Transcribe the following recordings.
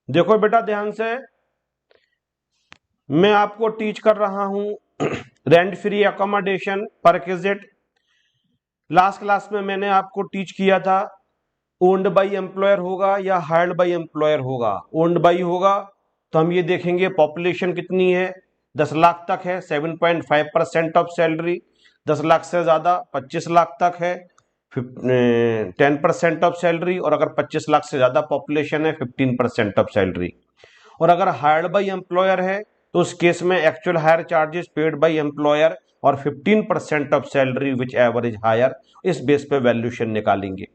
देखो बेटा ध्यान से, मैं आपको टीच कर रहा हूं rent free accommodation perquisite. Last class में मैंने आपको टीच किया था ओन्ड बाई एम्प्लॉयर होगा या हायर्ड बाई एम्प्लॉयर होगा। ओन्ड बाई होगा तो हम ये देखेंगे पॉपुलेशन कितनी है, 10 लाख तक है, 7.5% ऑफ सैलरी। 10 लाख से ज्यादा 25 लाख तक है, 10% ऑफ सैलरी। और अगर 25 लाख से ज्यादा पॉपुलेशन है 15% ऑफ सैलरी। और अगर हायर्ड बाई एम्प्लॉयर है तो उस केस में actual hire charges paid by employer और 15% of salary which average higher. इस बेस पे वैल्यूएशन निकालेंगे।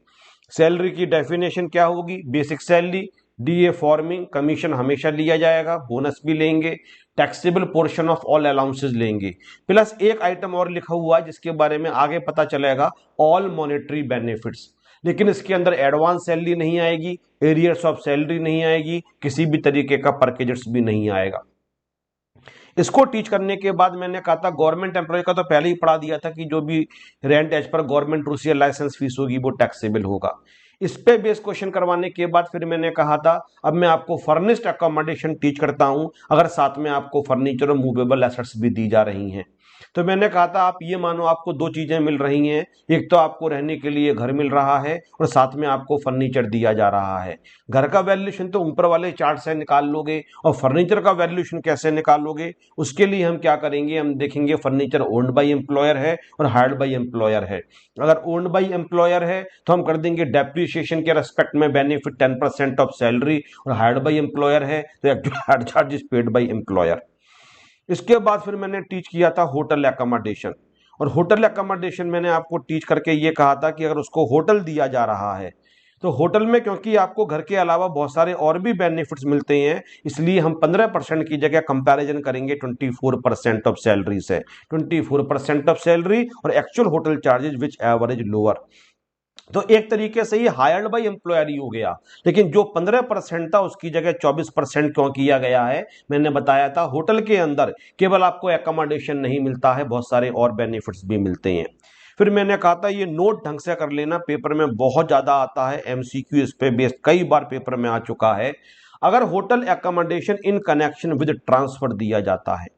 सैलरी की डेफिनेशन क्या होगी, basic salary, DA forming, commission हमेशा लिया जाएगा, बोनस भी लेंगे, taxable portion of all allowances लेंगे, प्लस एक आइटम और लिखा हुआ है जिसके बारे में आगे पता चलेगा, ऑल मॉनेटरी बेनिफिट्स। लेकिन इसके अंदर एडवांस सैलरी नहीं आएगी, एरियर्स ऑफ सैलरी नहीं आएगी, किसी भी तरीके का परकेजेस भी नहीं आएगा। इसको टीच करने के बाद मैंने कहा था गवर्नमेंट एम्प्लॉय का तो पहले ही पढ़ा दिया था कि जो भी rent as per government rules या लाइसेंस फीस होगी वो टैक्सेबल होगा। इस पे बेस क्वेश्चन करवाने के बाद फिर मैंने कहा था अब मैं आपको फर्निश्ड अकोमोडेशन टीच करता हूं, अगर साथ में आपको फर्नीचर और मूवेबल एसेट्स भी दी जा रही हैं। तो मैंने कहा था आप ये मानो आपको दो चीजें मिल रही हैं, एक तो आपको रहने के लिए घर मिल रहा है और साथ में आपको फर्नीचर दिया जा रहा है। घर का वैल्यूएशन तो ऊपर वाले चार्ट से निकाल लोगे, और फर्नीचर का वैल्यूएशन कैसे निकालोगे उसके लिए हम क्या करेंगे, हम देखेंगे फर्नीचर ओन्ड बाई एम्प्लॉयर है और हायर्ड बाई एम्प्लॉयर है। अगर ओन्ड बाई एम्प्लॉयर है तो हम कर देंगे डेप्रिसिएशन के रेस्पेक्ट में बेनिफिट 10% ऑफ सैलरी, और हायर्ड बाई एम्प्लॉयर है तो actual hire charges paid by employer. इसके बाद फिर मैंने टीच किया था होटल एकोमोडेशन। और होटल एकोमोडेशन मैंने आपको टीच करके ये कहा था कि अगर उसको होटल दिया जा रहा है तो होटल में क्योंकि आपको घर के अलावा बहुत सारे और भी बेनिफिट्स मिलते हैं, इसलिए हम 15% की जगह कंपैरिजन करेंगे 24% ऑफ सैलरी से। 24% ऑफ सैलरी और एक्चुअल होटल चार्जेस विच एवरेज लोअर। तो एक तरीके से ये हायर्ड बाई एम्प्लॉयर ही हो गया, लेकिन जो 15% था उसकी जगह 24% क्यों किया गया है, मैंने बताया था होटल के अंदर केवल आपको एकोमोडेशन नहीं मिलता है, बहुत सारे और बेनिफिट्स भी मिलते हैं। फिर मैंने कहा था ये नोट ढंग से कर लेना, पेपर में बहुत ज्यादा आता है, एमसीक्यू इस पे बेस्ड कई बार पेपर में आ चुका है। अगर hotel accommodation in connection with transfer दिया जाता है,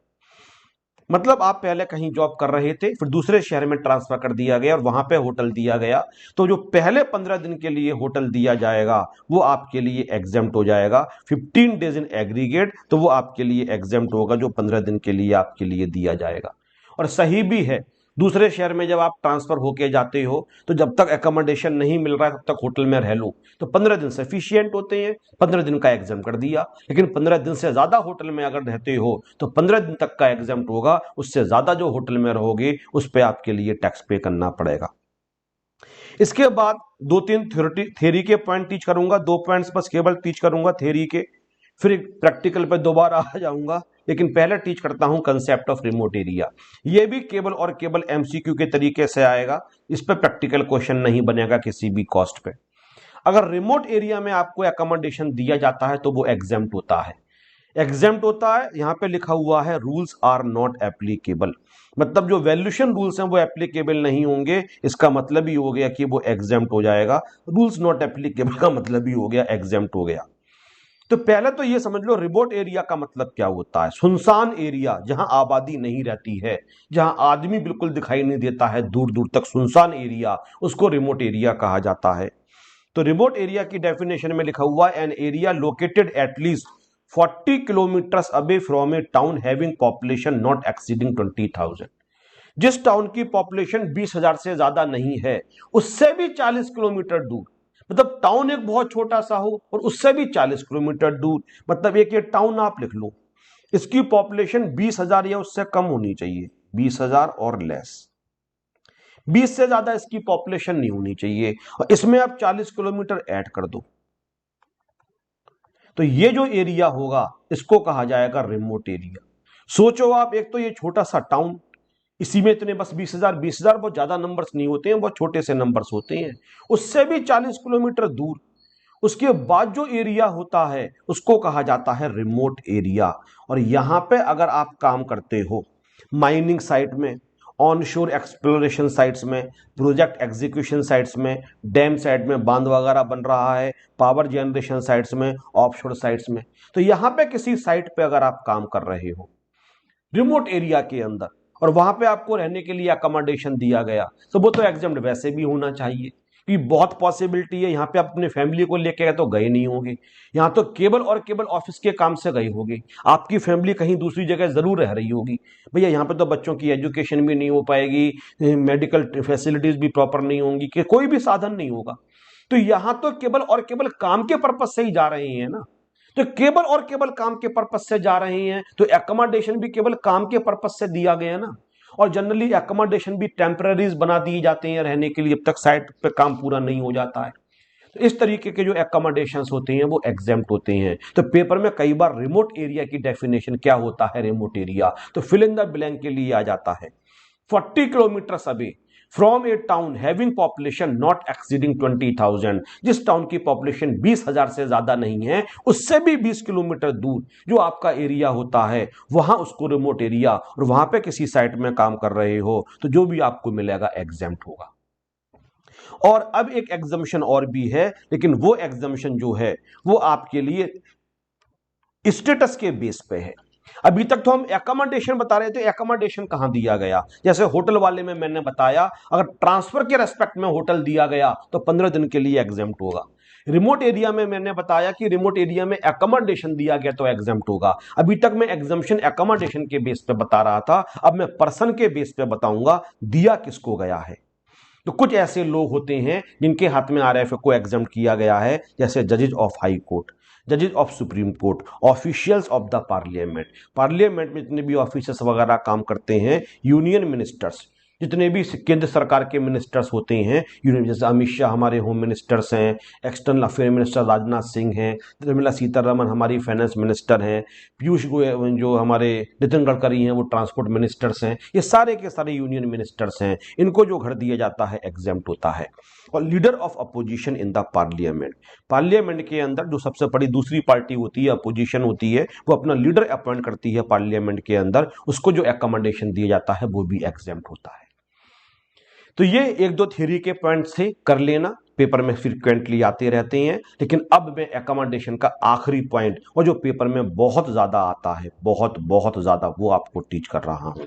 मतलब आप पहले कहीं जॉब कर रहे थे फिर दूसरे शहर में ट्रांसफर कर दिया गया और वहां पे होटल दिया गया, तो जो पहले 15 दिन के लिए होटल दिया जाएगा वो आपके लिए एग्जेम्प्ट हो जाएगा। 15 डेज इन एग्रीगेट तो वो आपके लिए एग्जेम्प्ट होगा जो 15 दिन के लिए आपके लिए दिया जाएगा। और सही भी है, दूसरे शहर में जब आप ट्रांसफर होके जाते हो तो जब तक एकोमोडेशन नहीं मिल रहा है तब तक होटल में रह लो, तो 15 दिन सफिशियंट होते हैं, 15 दिन का एग्जाम कर दिया। लेकिन 15 दिन से ज्यादा होटल में अगर रहते हो तो 15 दिन तक का एग्जाम होगा, उससे ज्यादा जो होटल में रहोगे उस पर आपके लिए टैक्स पे करना पड़ेगा। इसके बाद दो तीन थ्योरी के पॉइंट टीच करूंगा, दो पॉइंट्स बस केवल टीच करूंगा थ्योरी के, फिर प्रैक्टिकल पे दोबारा आ जाऊंगा। लेकिन पहले टीच करता हूं कंसेप्ट ऑफ रिमोट एरिया। ये भी केवल और केवल एमसीक्यू के तरीके से आएगा, इस पे प्रैक्टिकल क्वेश्चन नहीं बनेगा किसी भी कॉस्ट पे। अगर रिमोट एरिया में आपको एकोमोडेशन दिया जाता है तो वो एग्जेम्प्ट होता है। एग्जेम्प्ट होता है, यहां पे लिखा हुआ है रूल्स आर नॉट एप्लीकेबल, मतलब जो वैल्यूएशन रूल्स हैं वो एप्लीकेबल नहीं होंगे, इसका मतलब ही हो गया कि वो एग्जेम्प्ट हो जाएगा। रूल्स नॉट एप्लीकेबल का मतलब ही हो गया एग्जेम्प्ट हो गया। तो पहले तो ये समझ लो रिमोट एरिया का मतलब क्या होता है, सुनसान एरिया जहां आबादी नहीं रहती है, जहां आदमी बिल्कुल दिखाई नहीं देता है, दूर दूर तक सुनसान एरिया, उसको रिमोट एरिया कहा जाता है। तो रिमोट एरिया की डेफिनेशन में लिखा हुआ है an area located at least 40 kilometre away from A town having population not exceeding 20,000। जिस टाउन की पॉपुलेशन 20,000 से ज्यादा नहीं है उससे भी 40 किलोमीटर दूर, मतलब टाउन एक बहुत छोटा सा हो और उससे भी 40 किलोमीटर दूर, मतलब एक ये टाउन आप लिख लो, इसकी पॉपुलेशन 20,000 या उससे कम होनी चाहिए, 20,000 और लेस, 20 से ज्यादा इसकी पॉपुलेशन नहीं होनी चाहिए, और इसमें आप 40 किलोमीटर ऐड कर दो, तो ये जो एरिया होगा इसको कहा जाएगा रिमोट एरिया। सोचो आप, एक तो ये छोटा सा टाउन, इसी में इतने बस 20,000, 20,000 बहुत ज्यादा नंबर्स नहीं होते हैं, बहुत छोटे से नंबर्स होते हैं, उससे भी 40 किलोमीटर दूर, उसके बाद जो एरिया होता है उसको कहा जाता है रिमोट एरिया। और यहां पे अगर आप काम करते हो माइनिंग साइट में, ऑनशोर एक्सप्लोरेशन साइट्स में, प्रोजेक्ट एग्जीक्यूशन साइट्स में, डैम साइट में बांध वगैरह बन रहा है, पावर जनरेशन साइट्स में, ऑफशोर साइट्स में। तो यहाँ पे किसी साइट पे अगर आप काम कर रहे हो रिमोट एरिया के अंदर और वहां पे आपको रहने के लिए अकोमोडेशन दिया गया, तो वो तो एग्जाम्ड वैसे भी होना चाहिए, क्योंकि बहुत पॉसिबिलिटी है यहाँ पे आप अपने फैमिली को लेके गए तो गए नहीं होंगे, यहाँ तो केवल और केवल ऑफिस के काम से गए होंगे, आपकी फैमिली कहीं दूसरी जगह जरूर रह रही होगी। भैया यहाँ पे तो बच्चों की एजुकेशन भी नहीं हो पाएगी, मेडिकल फैसिलिटीज भी प्रॉपर नहीं होंगी, कि कोई भी साधन नहीं होगा। तो यहाँ तो केवल और केवल काम के पर्पज से ही जा रहे हैं ना, तो केवल और केवल काम के पर्पज से जा रहे हैं, तो एकोमोडेशन भी केवल काम के पर्पज से दिया गया ना। और जनरली एकोमोडेशन भी टेम्पररीज बना दिए जाते हैं रहने के लिए, जब तक साइट पे काम पूरा नहीं हो जाता है। तो इस तरीके के जो एकोमोडेशंस होते हैं वो एग्जेम्प्ट होते हैं। तो पेपर में कई बार रिमोट एरिया की डेफिनेशन क्या होता है रिमोट एरिया, तो फिल इन द ब्लैंक के लिए आ जाता है 40 kilometre away from A town having population not exceeding 20,000, जिस टाउन की पॉपुलेशन 20,000 से ज्यादा नहीं है, उससे भी 20 किलोमीटर दूर जो आपका एरिया होता है वहां उसको रिमोट एरिया, और वहां पे किसी साइट में काम कर रहे हो तो जो भी आपको मिलेगा एग्जेम्प्ट होगा। और अब एक एग्जम्पशन और भी है, लेकिन वो एग्जम्पशन जो है वो आपके लिए स्टेटस के बेस पे है। अभी तक तो हम एकोमोडेशन बता रहे थे, एकोमोडेशन कहां दिया गया, जैसे होटल वाले में मैंने बताया अगर ट्रांसफर के रेस्पेक्ट में होटल दिया गया तो 15 दिन के लिए एग्जेम्प्ट होगा। रिमोट एरिया में मैंने बताया कि रिमोट एरिया में एकोमोडेशन दिया गया तो एग्जेम्प्ट होगा। अभी तक मैं एग्जम्पशन एकोमोडेशन के बेस पे बता रहा था, अब मैं पर्सन के बेस पे बताऊंगा दिया किसको गया है। तो कुछ ऐसे लोग होते हैं जिनके हाथ में आरएफए को एग्जेम्प्ट किया गया है, जैसे जजेज of high court, जजेज of supreme court, officials of the parliament, parliament में जितने भी ऑफिसर्स वगैरह काम करते हैं, यूनियन मिनिस्टर्स, जितने भी केंद्र सरकार के मिनिस्टर्स होते हैं, जैसे अमित शाह हमारे होम मिनिस्टर्स हैं, external affair minister Rajnath Singh हैं, निर्मला सीतारमन हमारी फाइनेंस मिनिस्टर हैं, पीयूष गोयल जो हमारे नितिन गडकरी हैं वो ट्रांसपोर्ट मिनिस्टर्स हैं, ये सारे के सारे यूनियन मिनिस्टर्स हैं, इनको जो घर दिया जाता है एग्जेम्प्ट होता है। और leader of opposition in the parliament, parliament के अंदर जो सबसे बड़ी दूसरी पार्टी होती है, अपोजिशन होती है, वो अपना लीडर अपॉइंट करती है पार्लियामेंट के अंदर, उसको जो एकोमोडेशन दिया जाता है वो भी एग्जेम्प्ट होता है। तो ये एक दो थ्योरी के पॉइंट से कर लेना, पेपर में फ्रीक्वेंटली आते रहते हैं। लेकिन अब मैं एकोमोडेशन का आखिरी पॉइंट और जो पेपर में बहुत ज्यादा आता है, बहुत बहुत ज्यादा, वो आपको टीच कर रहा हूं।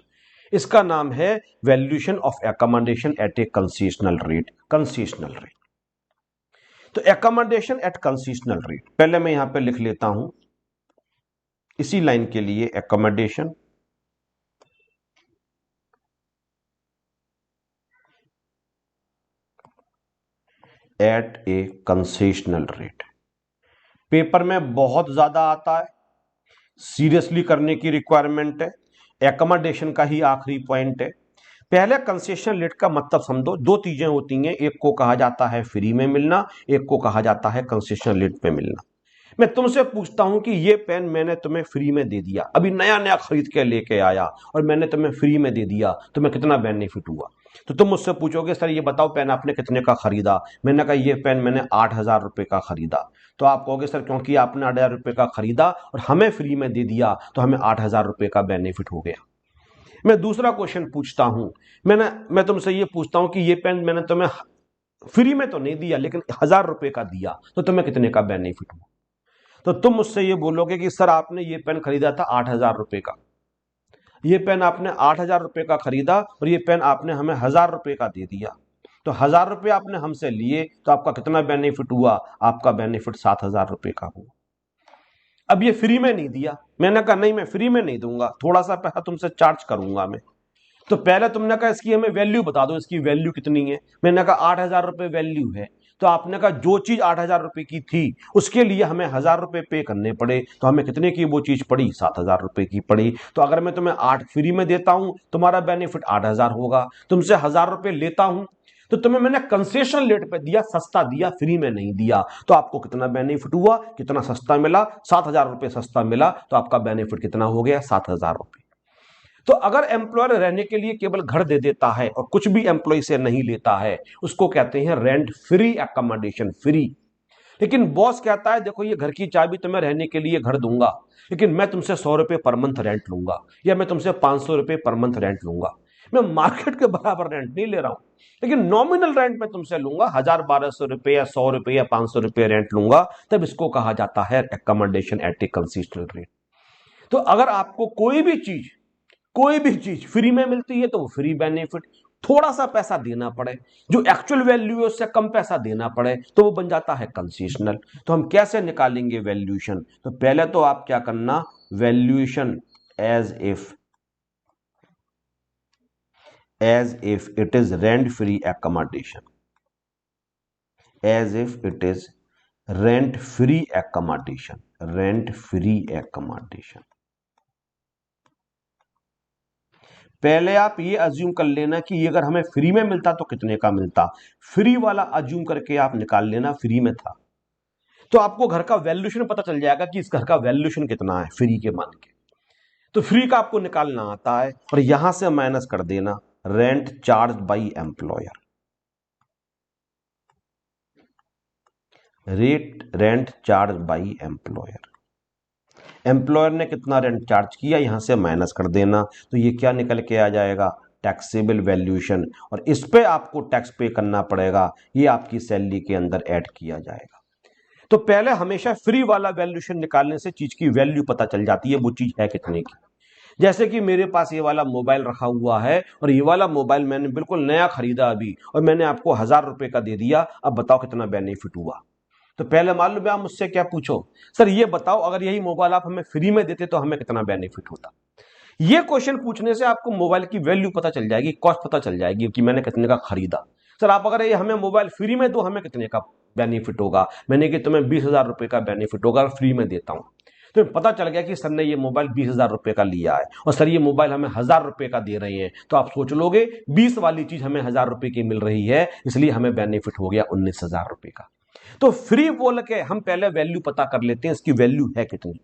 इसका नाम है valuation of accommodation at a concessional rate. Concessional rate, तो एकोमोडेशन एट कंसेशनल रेट पहले मैं यहां पे लिख लेता हूं इसी लाइन के लिए, accommodation at a concessional rate paper में बहुत ज्यादा आता है, सीरियसली करने की रिक्वायरमेंट है, एकोमोडेशन का ही आखिरी पॉइंट है। पहले कंसेशन रेट का मतलब समझो, दो चीजें होती हैं, एक को कहा जाता है फ्री में मिलना, एक को कहा जाता है कंसेशन रेट पे मिलना। मैं तुमसे पूछता हूं कि ये पेन मैंने तुम्हें फ्री में दे दिया, अभी नया नया खरीद के लेके आया और मैंने तुम्हें फ्री में दे दिया, तुम्हें कितना बेनिफिट हुआ? तो तुम मुझसे पूछोगे सर ये बताओ पेन आपने कितने का खरीदा? मैंने कहा ये पेन मैंने 8,000 रुपए का खरीदा। तो आप कहोगे सर क्योंकि आपने 8,000 रुपए का खरीदा और हमें फ्री में दे दिया तो हमें 8,000 रुपए का बेनिफिट हो गया। मैं दूसरा क्वेश्चन पूछता हूं, मैं तुमसे ये पूछता हूं कि ये पेन मैंने तुम्हें फ्री में तो नहीं दिया लेकिन 1,000 रुपए का दिया, तो तुम्हें कितने का बेनिफिट हुआ? तो तुम मुझसे ये बोलोगे कि सर आपने ये पेन खरीदा था 8,000 रुपए का, ये पेन आपने 8,000 रुपए का खरीदा और ये पेन आपने हमें 1,000 रुपए का दे दिया, तो 1,000 रुपए आपने हमसे लिए तो आपका कितना बेनिफिट हुआ? आपका बेनिफिट 7,000 रुपए का हुआ। अब ये फ्री में नहीं दिया, मैंने कहा नहीं मैं फ्री में नहीं दूंगा, थोड़ा सा पैसा तुमसे चार्ज करूंगा मैं। तो पहले तुमने कहा इसकी हमें वैल्यू बता दो, इसकी वैल्यू कितनी है? मैंने कहा 8,000 रुपए वैल्यू है। तो आपने कहा जो चीज 8,000 रुपए की थी उसके लिए हमें 1,000 रुपए पे करने पड़े, तो हमें कितने की वो चीज पड़ी? 7,000 रुपए की पड़ी। तो अगर मैं तुम्हें 8 फ्री में देता हूं तुम्हारा बेनिफिट 8,000 होगा, तुमसे 1,000 रुपए लेता हूं तो तुम्हें मैंने कंसेशन रेट पे दिया, सस्ता दिया, फ्री में नहीं दिया, तो आपको कितना बेनिफिट हुआ? कितना सस्ता मिला? 7,000 रुपए सस्ता मिला, तो आपका बेनिफिट कितना हो गया? 7,000 रुपए। तो अगर एम्प्लॉयर रहने के लिए केवल घर दे देता है और कुछ भी एम्प्लॉय से नहीं लेता है, उसको कहते हैं रेंट फ्री एकोमोडेशन, फ्री। लेकिन बॉस कहता है देखो ये घर की चाबी तुम्हें रहने के लिए घर दूंगा, लेकिन मैं तुमसे 100 रुपए पर मंथ रेंट लूंगा या मैं तुमसे 500 रुपए पर मंथ रेंट लूंगा। मैं मार्केट के बराबर रेंट नहीं ले रहा हूं, लेकिन नॉमिनल रेंट में तुमसे लूंगा 1000-1200 रुपए या 100 रुपए या 500 रुपए रेंट लूंगा, तब इसको कहा जाता है accommodation at A consistent rate. तो अगर आपको कोई भी चीज फ्री में मिलती है तो वो फ्री बेनिफिट, थोड़ा सा पैसा देना पड़े, जो एक्चुअल वैल्यू है उससे कम पैसा देना पड़े, तो वो बन जाता है कंसेशनल। तो हम कैसे निकालेंगे वैल्यूएशन? तो पहले तो आप क्या करना, valuation as if it is rent free accommodation, as if it is rent free accommodation, rent free accommodation. पहले आप ये अज्यूम कर लेना कि ये अगर हमें फ्री में मिलता तो कितने का मिलता, फ्री वाला अज्यूम करके आप निकाल लेना फ्री में था, तो आपको घर का वैल्यूएशन पता चल जाएगा कि इस घर का वैल्यूएशन कितना है फ्री के मान के। तो फ्री का आपको निकालना आता है और यहां से माइनस कर देना rent charge by employer, rent charge by employer. Employer ने कितना रेंट चार्ज किया, यहां से माइनस कर देना, तो ये क्या निकल के आ जाएगा, टैक्सेबल वैल्यूएशन, और इस पे आपको टैक्स पे करना पड़ेगा, ये आपकी सैलरी के अंदर ऐड किया जाएगा। तो पहले हमेशा फ्री वाला वैल्यूएशन निकालने से चीज की वैल्यू पता चल जाती है, वो चीज है कितने की। जैसे कि मेरे पास ये वाला मोबाइल रखा हुआ है और ये वाला मोबाइल मैंने बिल्कुल नया खरीदा अभी, और मैंने आपको 1000 रुपए का दे दिया, अब बताओ कितना बेनिफिट हुआ। तो पहले मालूम है आप मुझसे क्या पूछो, सर ये बताओ अगर यही मोबाइल आप हमें फ्री में देते तो हमें कितना बेनिफिट होता। ये क्वेश्चन पूछने से आपको मोबाइल की वैल्यू पता चल जाएगी, कॉस्ट पता चल जाएगी कि मैंने कितने का खरीदा। सर आप अगर ये हमें मोबाइल फ्री में दो हमें कितने का बेनिफिट होगा, मैंने कि तुम्हें 20,000 रुपए का बेनिफिट होगा फ्री में देता हूं। तो पता चल गया कि सर ने ये मोबाइल 20,000 रुपए का लिया है और सर ये मोबाइल हमें 1000 रुपए का दे रहे हैं, तो आप सोच लोगे 20 वाली चीज हमें 1000 रुपए की मिल रही है, इसलिए हमें बेनिफिट हो गया 19,000 रुपए का। तो फ्री बोल के हम पहले वैल्यू पता कर लेते हैं इसकी वैल्यू है कितनी।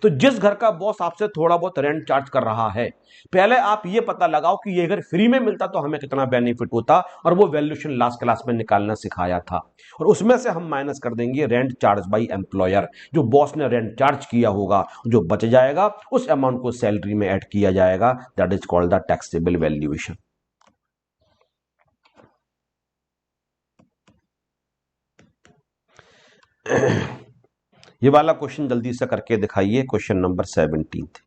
तो जिस घर का बॉस आपसे थोड़ा बहुत रेंट चार्ज कर रहा है, पहले आप ये पता लगाओ कि ये अगर फ्री में मिलता तो हमें कितना बेनिफिट होता, और वो वैल्यूएशन लास्ट क्लास में निकालना सिखाया था, और उसमें से हम माइनस कर देंगे रेंट चार्ज बाई एम्प्लॉयर, जो बॉस ने रेंट चार्ज किया होगा, जो बच जाएगा उस अमाउंट को सैलरी में ऐड किया जाएगा, that is called the taxable valuation. ये वाला क्वेश्चन जल्दी से करके दिखाइए, क्वेश्चन नंबर 17।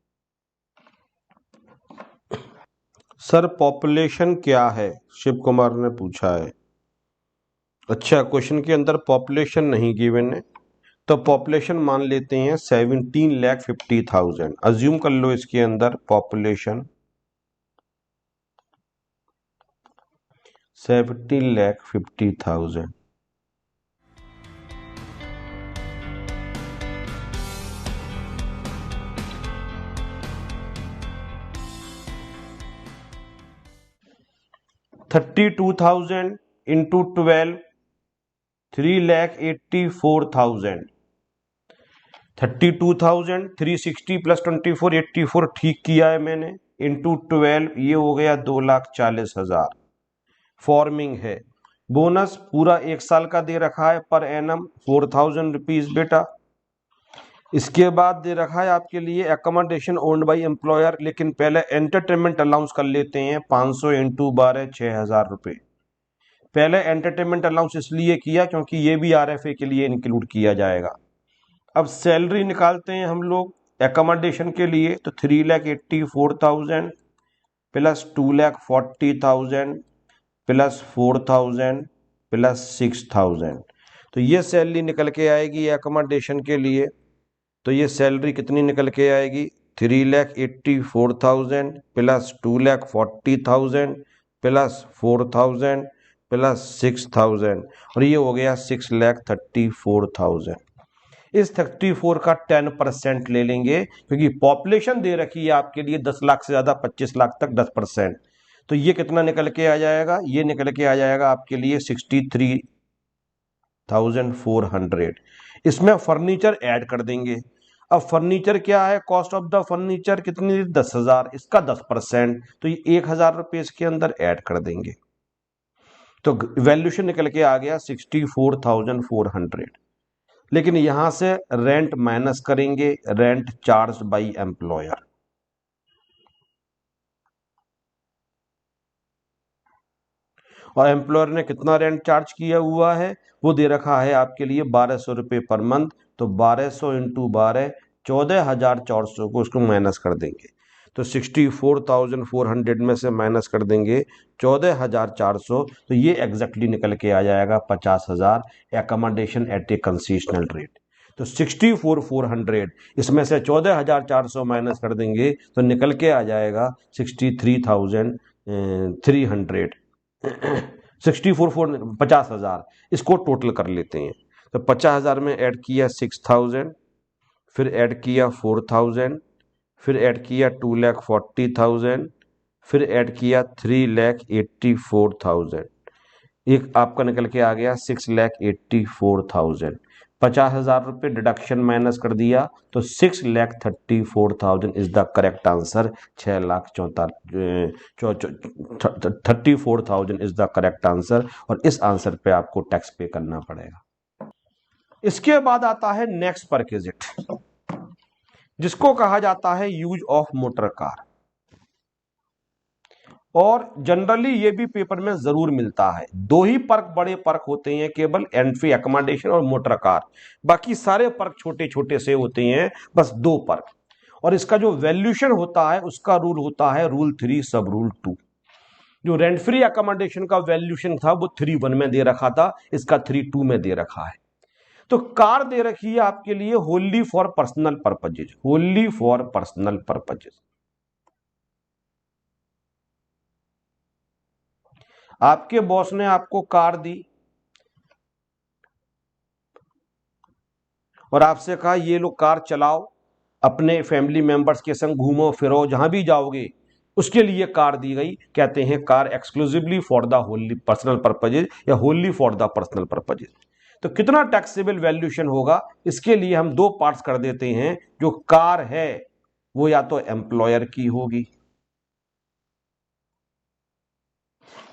सर पॉपुलेशन क्या है, शिव कुमार ने पूछा है। अच्छा, क्वेश्चन के अंदर पॉपुलेशन नहीं गिवन है, तो पॉपुलेशन मान लेते हैं 17,50,000। अज्यूम कर लो इसके अंदर पॉपुलेशन 17,50,000। $32,000 इंटू 12, 3,84,000। 32,000, 360 प्लस 24, 84 ठीक किया है मैंने, इंटू 12, ये हो गया 2,40,000। फॉर्मिंग है, बोनस पूरा 1 साल का दे रखा है पर एनम 4,000 रुपीज बेटा। इसके बाद दे रखा है आपके लिए एकोमोडेशन ओन्ड बाई एम्प्लॉयर, लेकिन पहले एंटरटेनमेंट अलाउंस कर लेते हैं, 500 इंटू 12, 6,000 रुपए। पहले एंटरटेनमेंट अलाउंस इसलिए किया क्योंकि ये भी आरएफए के लिए इंक्लूड किया जाएगा। अब सैलरी निकालते हैं हम लोग एकोमोडेशन के लिए, तो 3,84,000 प्लस 2,40,000 प्लस 4,000 प्लस 6,000, तो ये सैलरी निकल के आएगी एकोमोडेशन के लिए। तो ये सैलरी कितनी निकल के आएगी, 3,84,000 प्लस 2,40,000 प्लस 4,000 प्लस 6,000, और ये हो गया 6,34,000। इस 34 का 10% ले लेंगे, क्योंकि पॉपुलेशन दे रखी है आपके लिए 10 लाख से ज्यादा 25 लाख तक 10%। तो ये कितना निकल के आ जाएगा, ये निकल के आ जाएगा आपके लिए 63,400। इसमें फर्नीचर ऐड कर देंगे। अब फर्नीचर क्या है, कॉस्ट ऑफ द फर्नीचर कितनी, 10,000, इसका 10%, तो ये 1,000 रुपये इसके अंदर ऐड कर देंगे। तो वैल्यूएशन निकल के आ गया 64,400। लेकिन यहां से रेंट माइनस करेंगे, रेंट चार्ज बाई एम्प्लॉयर। और एम्प्लॉयर ने कितना रेंट चार्ज किया हुआ है, वो दे रखा है आपके लिए 1200 रुपये पर मंथ। तो 1200 इंटू 12, 14,400 को उसको माइनस कर देंगे। तो 64,400 में से माइनस कर देंगे 14,400, तो ये एग्जैक्टली निकल के आ जाएगा 50,000 accommodation at a concessional rate. तो 64,400 इसमें से 14,400 माइनस कर देंगे तो निकल के आ जाएगा 63,300। 50,000 इसको टोटल कर लेते हैं। तो 50,000 में ऐड किया 6,000, फिर ऐड किया 4,000, फिर ऐड किया 2,40,000, फिर ऐड किया 3,84,000। एक आपका निकल के आ गया 6,84,000। 50,000 रुपये डिडक्शन माइनस कर दिया तो 6,34,000 is the correct answer. 6,34,000 is the correct answer, और इस आंसर पे आपको टैक्स पे करना पड़ेगा। इसके बाद आता है नेक्स्ट परक्विजिट, जिसको कहा जाता है यूज ऑफ मोटर कार, और जनरली ये भी पेपर में जरूर मिलता है। दो ही पर्क बड़े पर्क होते हैं केवल, एंट्री एकोमोडेशन और मोटर कार। बाकी सारे पर्क छोटे छोटे से होते हैं, बस दो पर्क। और इसका जो वैल्यूशन होता है उसका रूल होता है रूल 3 सब रूल 2। जो रेंट फ्री एकोमोडेशन का वैल्यूशन था वो 3(1) में दे रखा था, इसका 3(2) में दे रखा है। तो कार दे रखी है आपके लिए होनली for personal purposes, होनली for personal purposes. आपके बॉस ने आपको कार दी और आपसे कहा ये लो कार चलाओ, अपने फैमिली मेंबर्स के संग घूमो फिरो, जहां भी जाओगे उसके लिए कार दी गई। कहते हैं car exclusively for the only personal purposes या only for the personal purposes. तो कितना टैक्सेबल वैल्यूशन होगा, इसके लिए हम दो पार्ट्स कर देते हैं। जो कार है वो या तो एम्प्लॉयर की होगी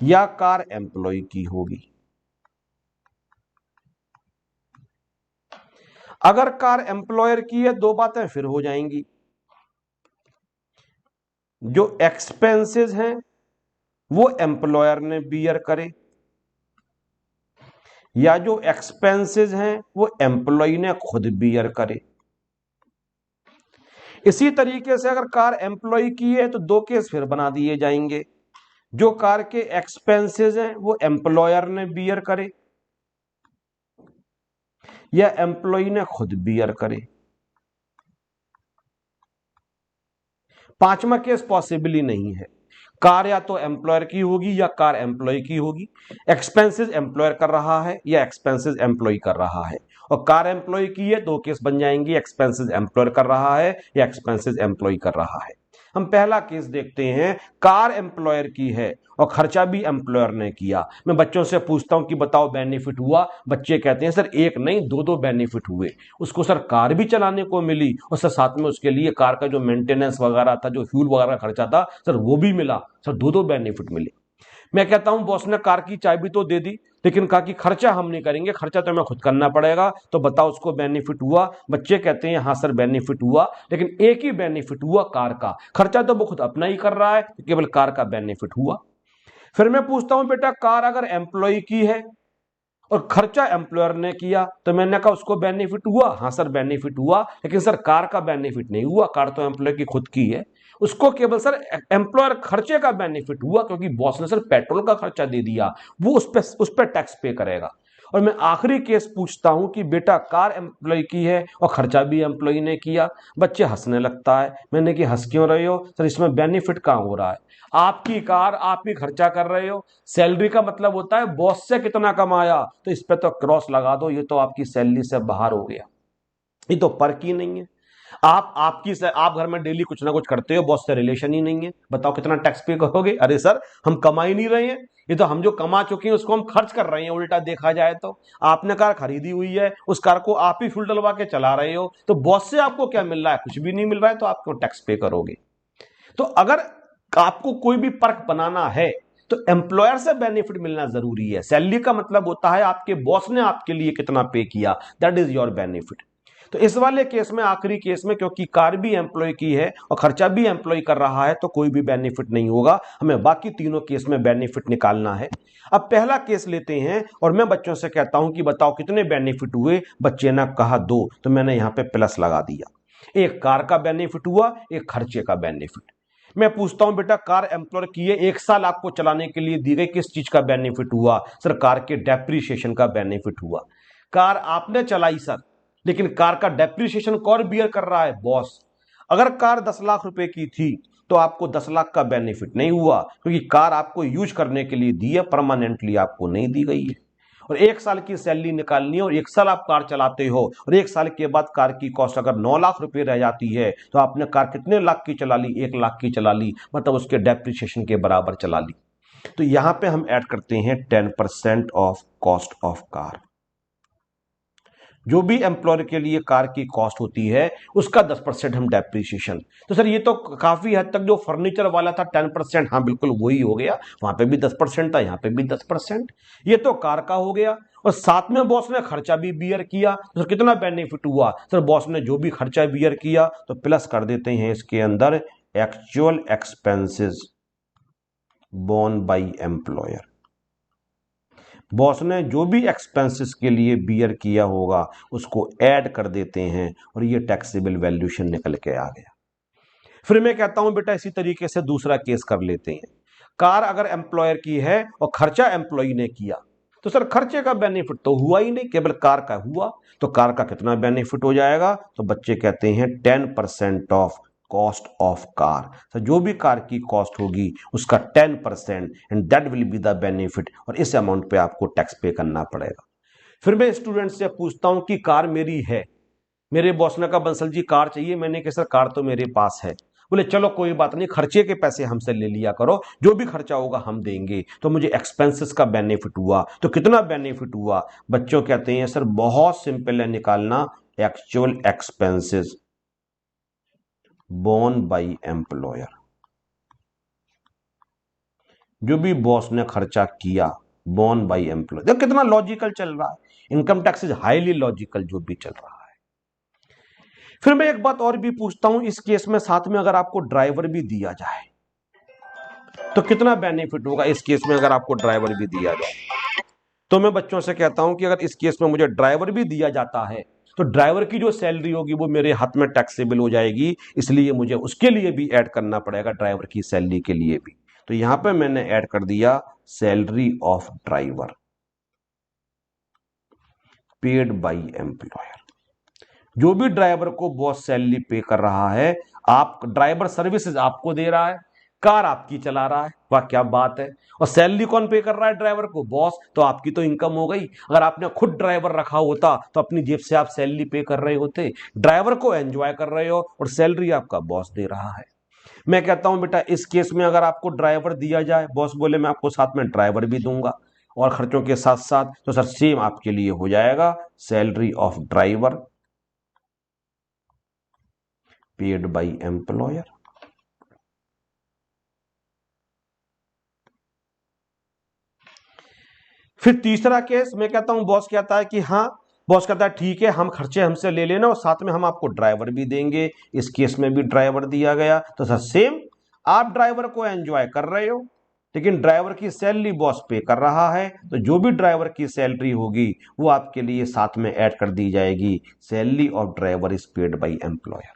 या कार एम्प्लॉय की होगी। अगर कार एम्प्लॉयर की है, दो बातें फिर हो जाएंगी। जो एक्सपेंसेस हैं वो एम्प्लॉयर ने बियर करे, या जो एक्सपेंसेस हैं वो एम्प्लॉय ने खुद बियर करे। इसी तरीके से अगर कार एम्प्लॉय की है तो दो केस फिर बना दिए जाएंगे। जो कार के एक्सपेंसेस हैं वो एम्प्लॉयर ने बियर करे या एम्प्लॉय ने खुद बियर करे। पांचवा केस पॉसिबल ही नहीं है। कार या तो एम्प्लॉयर की होगी या कार एम्प्लॉय की होगी। एक्सपेंसेस एम्प्लॉयर कर रहा है या एक्सपेंसेस एम्प्लॉय कर रहा है। और कार एम्प्लॉय की है, दो केस बन जाएंगे, एक्सपेंसेस एम्प्लॉयर कर रहा है या एक्सपेंसेस एम्प्लॉय कर रहा है। हम पहला केस देखते हैं। कार एम्प्लॉयर की है और खर्चा भी एम्प्लॉयर ने किया। मैं बच्चों से पूछता हूं कि बताओ बेनिफिट हुआ, बच्चे कहते हैं सर एक नहीं दो दो बेनिफिट हुए। उसको सर कार भी चलाने को मिली और सर साथ में उसके लिए कार का जो मेंटेनेंस वगैरह था, जो फ्यूल वगैरह का खर्चा था, सर वो भी मिला। सर दो दो बेनिफिट मिले। मैं कहता हूं बॉस ने कार की चाबी तो दे दी, लेकिन कहा कि खर्चा हम नहीं करेंगे, खर्चा तो हमें खुद करना पड़ेगा। तो बताओ उसको बेनिफिट हुआ? बच्चे कहते हैं हाँ सर बेनिफिट हुआ, लेकिन एक ही बेनिफिट हुआ कार का। खर्चा तो वो खुद अपना ही कर रहा है, केवल कार का बेनिफिट हुआ। फिर मैं पूछता हूं बेटा कार अगर एम्प्लॉय की है और खर्चा एम्प्लॉयर ने किया, तो मैंने कहा उसको बेनिफिट हुआ? हाँ सर बेनिफिट हुआ, लेकिन सर कार का बेनिफिट नहीं हुआ, कार तो एम्प्लॉय की खुद की है। उसको केवल सर एम्प्लॉयर खर्चे का बेनिफिट हुआ, क्योंकि बॉस ने सर पेट्रोल का खर्चा दे दिया, वो उस पर टैक्स पे करेगा। और मैं आखिरी केस पूछता हूं कि बेटा कार एम्प्लॉय की है और खर्चा भी एम्प्लॉय ने किया। बच्चे हंसने लगता है। मैंने कि हंस क्यों रहे हो सर, इसमें बेनिफिट कहां हो रहा है? आपकी कार आप ही खर्चा कर रहे हो। सैलरी का मतलब होता है बॉस से कितना कमाया, तो इस पे तो क्रॉस लगा दो, ये तो आपकी सैलरी से बाहर हो गया, ये तो पर्क ही नहीं है। आप घर में डेली कुछ ना कुछ करते हो, बॉस से रिलेशन ही नहीं है, बताओ कितना टैक्स पे करोगे? अरे सर हम कमा ही नहीं रहे हैं, ये तो हम जो कमा चुके हैं उसको हम खर्च कर रहे हैं। उल्टा देखा जाए तो आपने कार खरीदी हुई है, उस कार को आप ही फ्यूल डलवा के चला रहे हो, तो बॉस से आपको क्या मिल रहा है? कुछ भी नहीं मिल रहा है, तो आप क्यों टैक्स पे करोगे? तो अगर आपको कोई भी पर्क बनाना है तो एम्प्लॉयर से बेनिफिट मिलना जरूरी है। सैलरी का मतलब होता है आपके बॉस ने आपके लिए कितना पे किया, दैट इज योर बेनिफिट। तो इस वाले केस में, आखिरी केस में, क्योंकि कार भी एम्प्लॉय की है और खर्चा भी एम्प्लॉय कर रहा है, तो कोई भी बेनिफिट नहीं होगा, हमें बाकी तीनों केस में बेनिफिट निकालना है। अब पहला केस लेते हैं और मैं बच्चों से कहता हूं कि बताओ कितने बेनिफिट हुए। बच्चे ने कहा 2, तो मैंने यहां पे प्लस लगा दिया। एक कार का बेनिफिट हुआ, एक खर्चे का बेनिफिट। मैं पूछता हूं बेटा, कार एम्प्लॉय की है, 1 साल आपको चलाने के लिए दी गई, किस चीज का बेनिफिट हुआ? सर कार के डेप्रीशिएशन का बेनिफिट हुआ। कार आपने चलाई सर, लेकिन कार का डेप्रीशिएशन कौन बियर कर रहा है? बॉस। अगर कार 10 लाख रुपए की थी तो आपको 10 लाख का बेनिफिट नहीं हुआ, क्योंकि कार आपको यूज करने के लिए दी है, परमानेंटली आपको नहीं दी गई है। और 1 साल की सैलरी निकालनी है और 1 साल आप कार चलाते हो और 1 साल के बाद कार की कॉस्ट अगर 9 लाख रुपए रह जाती है तो आपने कार कितने लाख की चला ली? 1 लाख की चला ली, मतलब उसके डेप्रिसिएशन के बराबर चला ली। तो यहां पे हम ऐड करते हैं 10% ऑफ कॉस्ट ऑफ कार। जो भी एम्प्लॉयर के लिए कार की कॉस्ट होती है उसका 10% हम डेप्रिसिएशन। तो सर ये तो काफी हद तक जो फर्नीचर वाला था 10%, हाँ बिल्कुल वही हो गया, वहां पे भी 10% था, यहां पे भी 10%। ये तो कार का हो गया और साथ में बॉस ने खर्चा भी बियर किया, तो सर कितना बेनिफिट हुआ? सर बॉस ने जो भी खर्चा बियर किया तो प्लस कर देते हैं इसके अंदर, actual expenses borne by employer. Boss ने जो भी एक्सपेंसेस के लिए बियर किया होगा उसको ऐड कर देते हैं और ये टैक्सेबल वैल्यूशन निकल के आ गया। फिर मैं कहता हूं बेटा इसी तरीके से दूसरा केस कर लेते हैं। कार अगर एम्प्लॉयर की है और खर्चा एम्प्लॉय ने किया, तो सर खर्चे का बेनिफिट तो हुआ ही नहीं, केवल कार का हुआ। तो कार का कितना बेनिफिट हो जाएगा? तो बच्चे कहते हैं 10% ऑफ कॉस्ट ऑफ कार। तो जो भी कार की कॉस्ट होगी उसका 10%, and that will be the benefit, और इस अमाउंट पे आपको टैक्स पे करना पड़ेगा। फिर मैं स्टूडेंट से पूछता हूं कि कार मेरी है, मेरे बॉस ने कहा बंसल जी कार चाहिए, मैंने कहा सर कार तो मेरे पास है। बोले चलो कोई बात नहीं, खर्चे के पैसे हमसे ले लिया करो, जो भी खर्चा होगा हम देंगे। तो मुझे एक्सपेंसेस का बेनिफिट हुआ। तो कितना बेनिफिट हुआ? बच्चों कहते हैं सर बहुत सिंपल है निकालना, actual expenses borne by employer. जो भी बॉस ने खर्चा किया, बोर्न बाय एम्प्लॉयर। देखो कितना लॉजिकल चल रहा है, income tax is highly logical जो भी चल रहा है। फिर मैं एक बात और भी पूछता हूं, इस केस में साथ में अगर आपको ड्राइवर भी दिया जाए तो कितना बेनिफिट होगा? इस केस में अगर आपको ड्राइवर भी दिया जाए, तो मैं बच्चों से कहता हूं कि अगर इस केस में मुझे ड्राइवर भी दिया जाता है तो ड्राइवर की जो सैलरी होगी वो मेरे हाथ में टैक्सेबल हो जाएगी, इसलिए मुझे उसके लिए भी ऐड करना पड़ेगा, ड्राइवर की सैलरी के लिए भी। तो यहां पे मैंने ऐड कर दिया salary of driver paid by employer. जो भी ड्राइवर को बॉस सैलरी पे कर रहा है, आप ड्राइवर सर्विसेज आपको दे रहा है, कार आपकी चला रहा है, वाह क्या बात है। और सैलरी कौन पे कर रहा है ड्राइवर को? बॉस। तो आपकी तो इनकम हो गई। अगर आपने खुद ड्राइवर रखा होता तो अपनी जेब से आप सैलरी पे कर रहे होते, ड्राइवर को एंजॉय कर रहे हो और सैलरी आपका बॉस दे रहा है। मैं कहता हूं बेटा इस केस में अगर आपको ड्राइवर दिया जाए, बॉस बोले मैं आपको साथ में ड्राइवर भी दूंगा और खर्चों के साथ साथ, तो सर सेम आपके लिए हो जाएगा salary of driver paid by employer. फिर तीसरा केस मैं कहता हूं, बॉस कहता है कि हाँ, बॉस कहता है ठीक है हम खर्चे हमसे ले लेना और साथ में हम आपको ड्राइवर भी देंगे। इस केस में भी ड्राइवर दिया गया, तो सर सेम, आप ड्राइवर को एंजॉय कर रहे हो लेकिन ड्राइवर की सैलरी बॉस पे कर रहा है, तो जो भी ड्राइवर की सैलरी होगी वो आपके लिए साथ में ऐड कर दी जाएगी, salary of driver is paid by employer.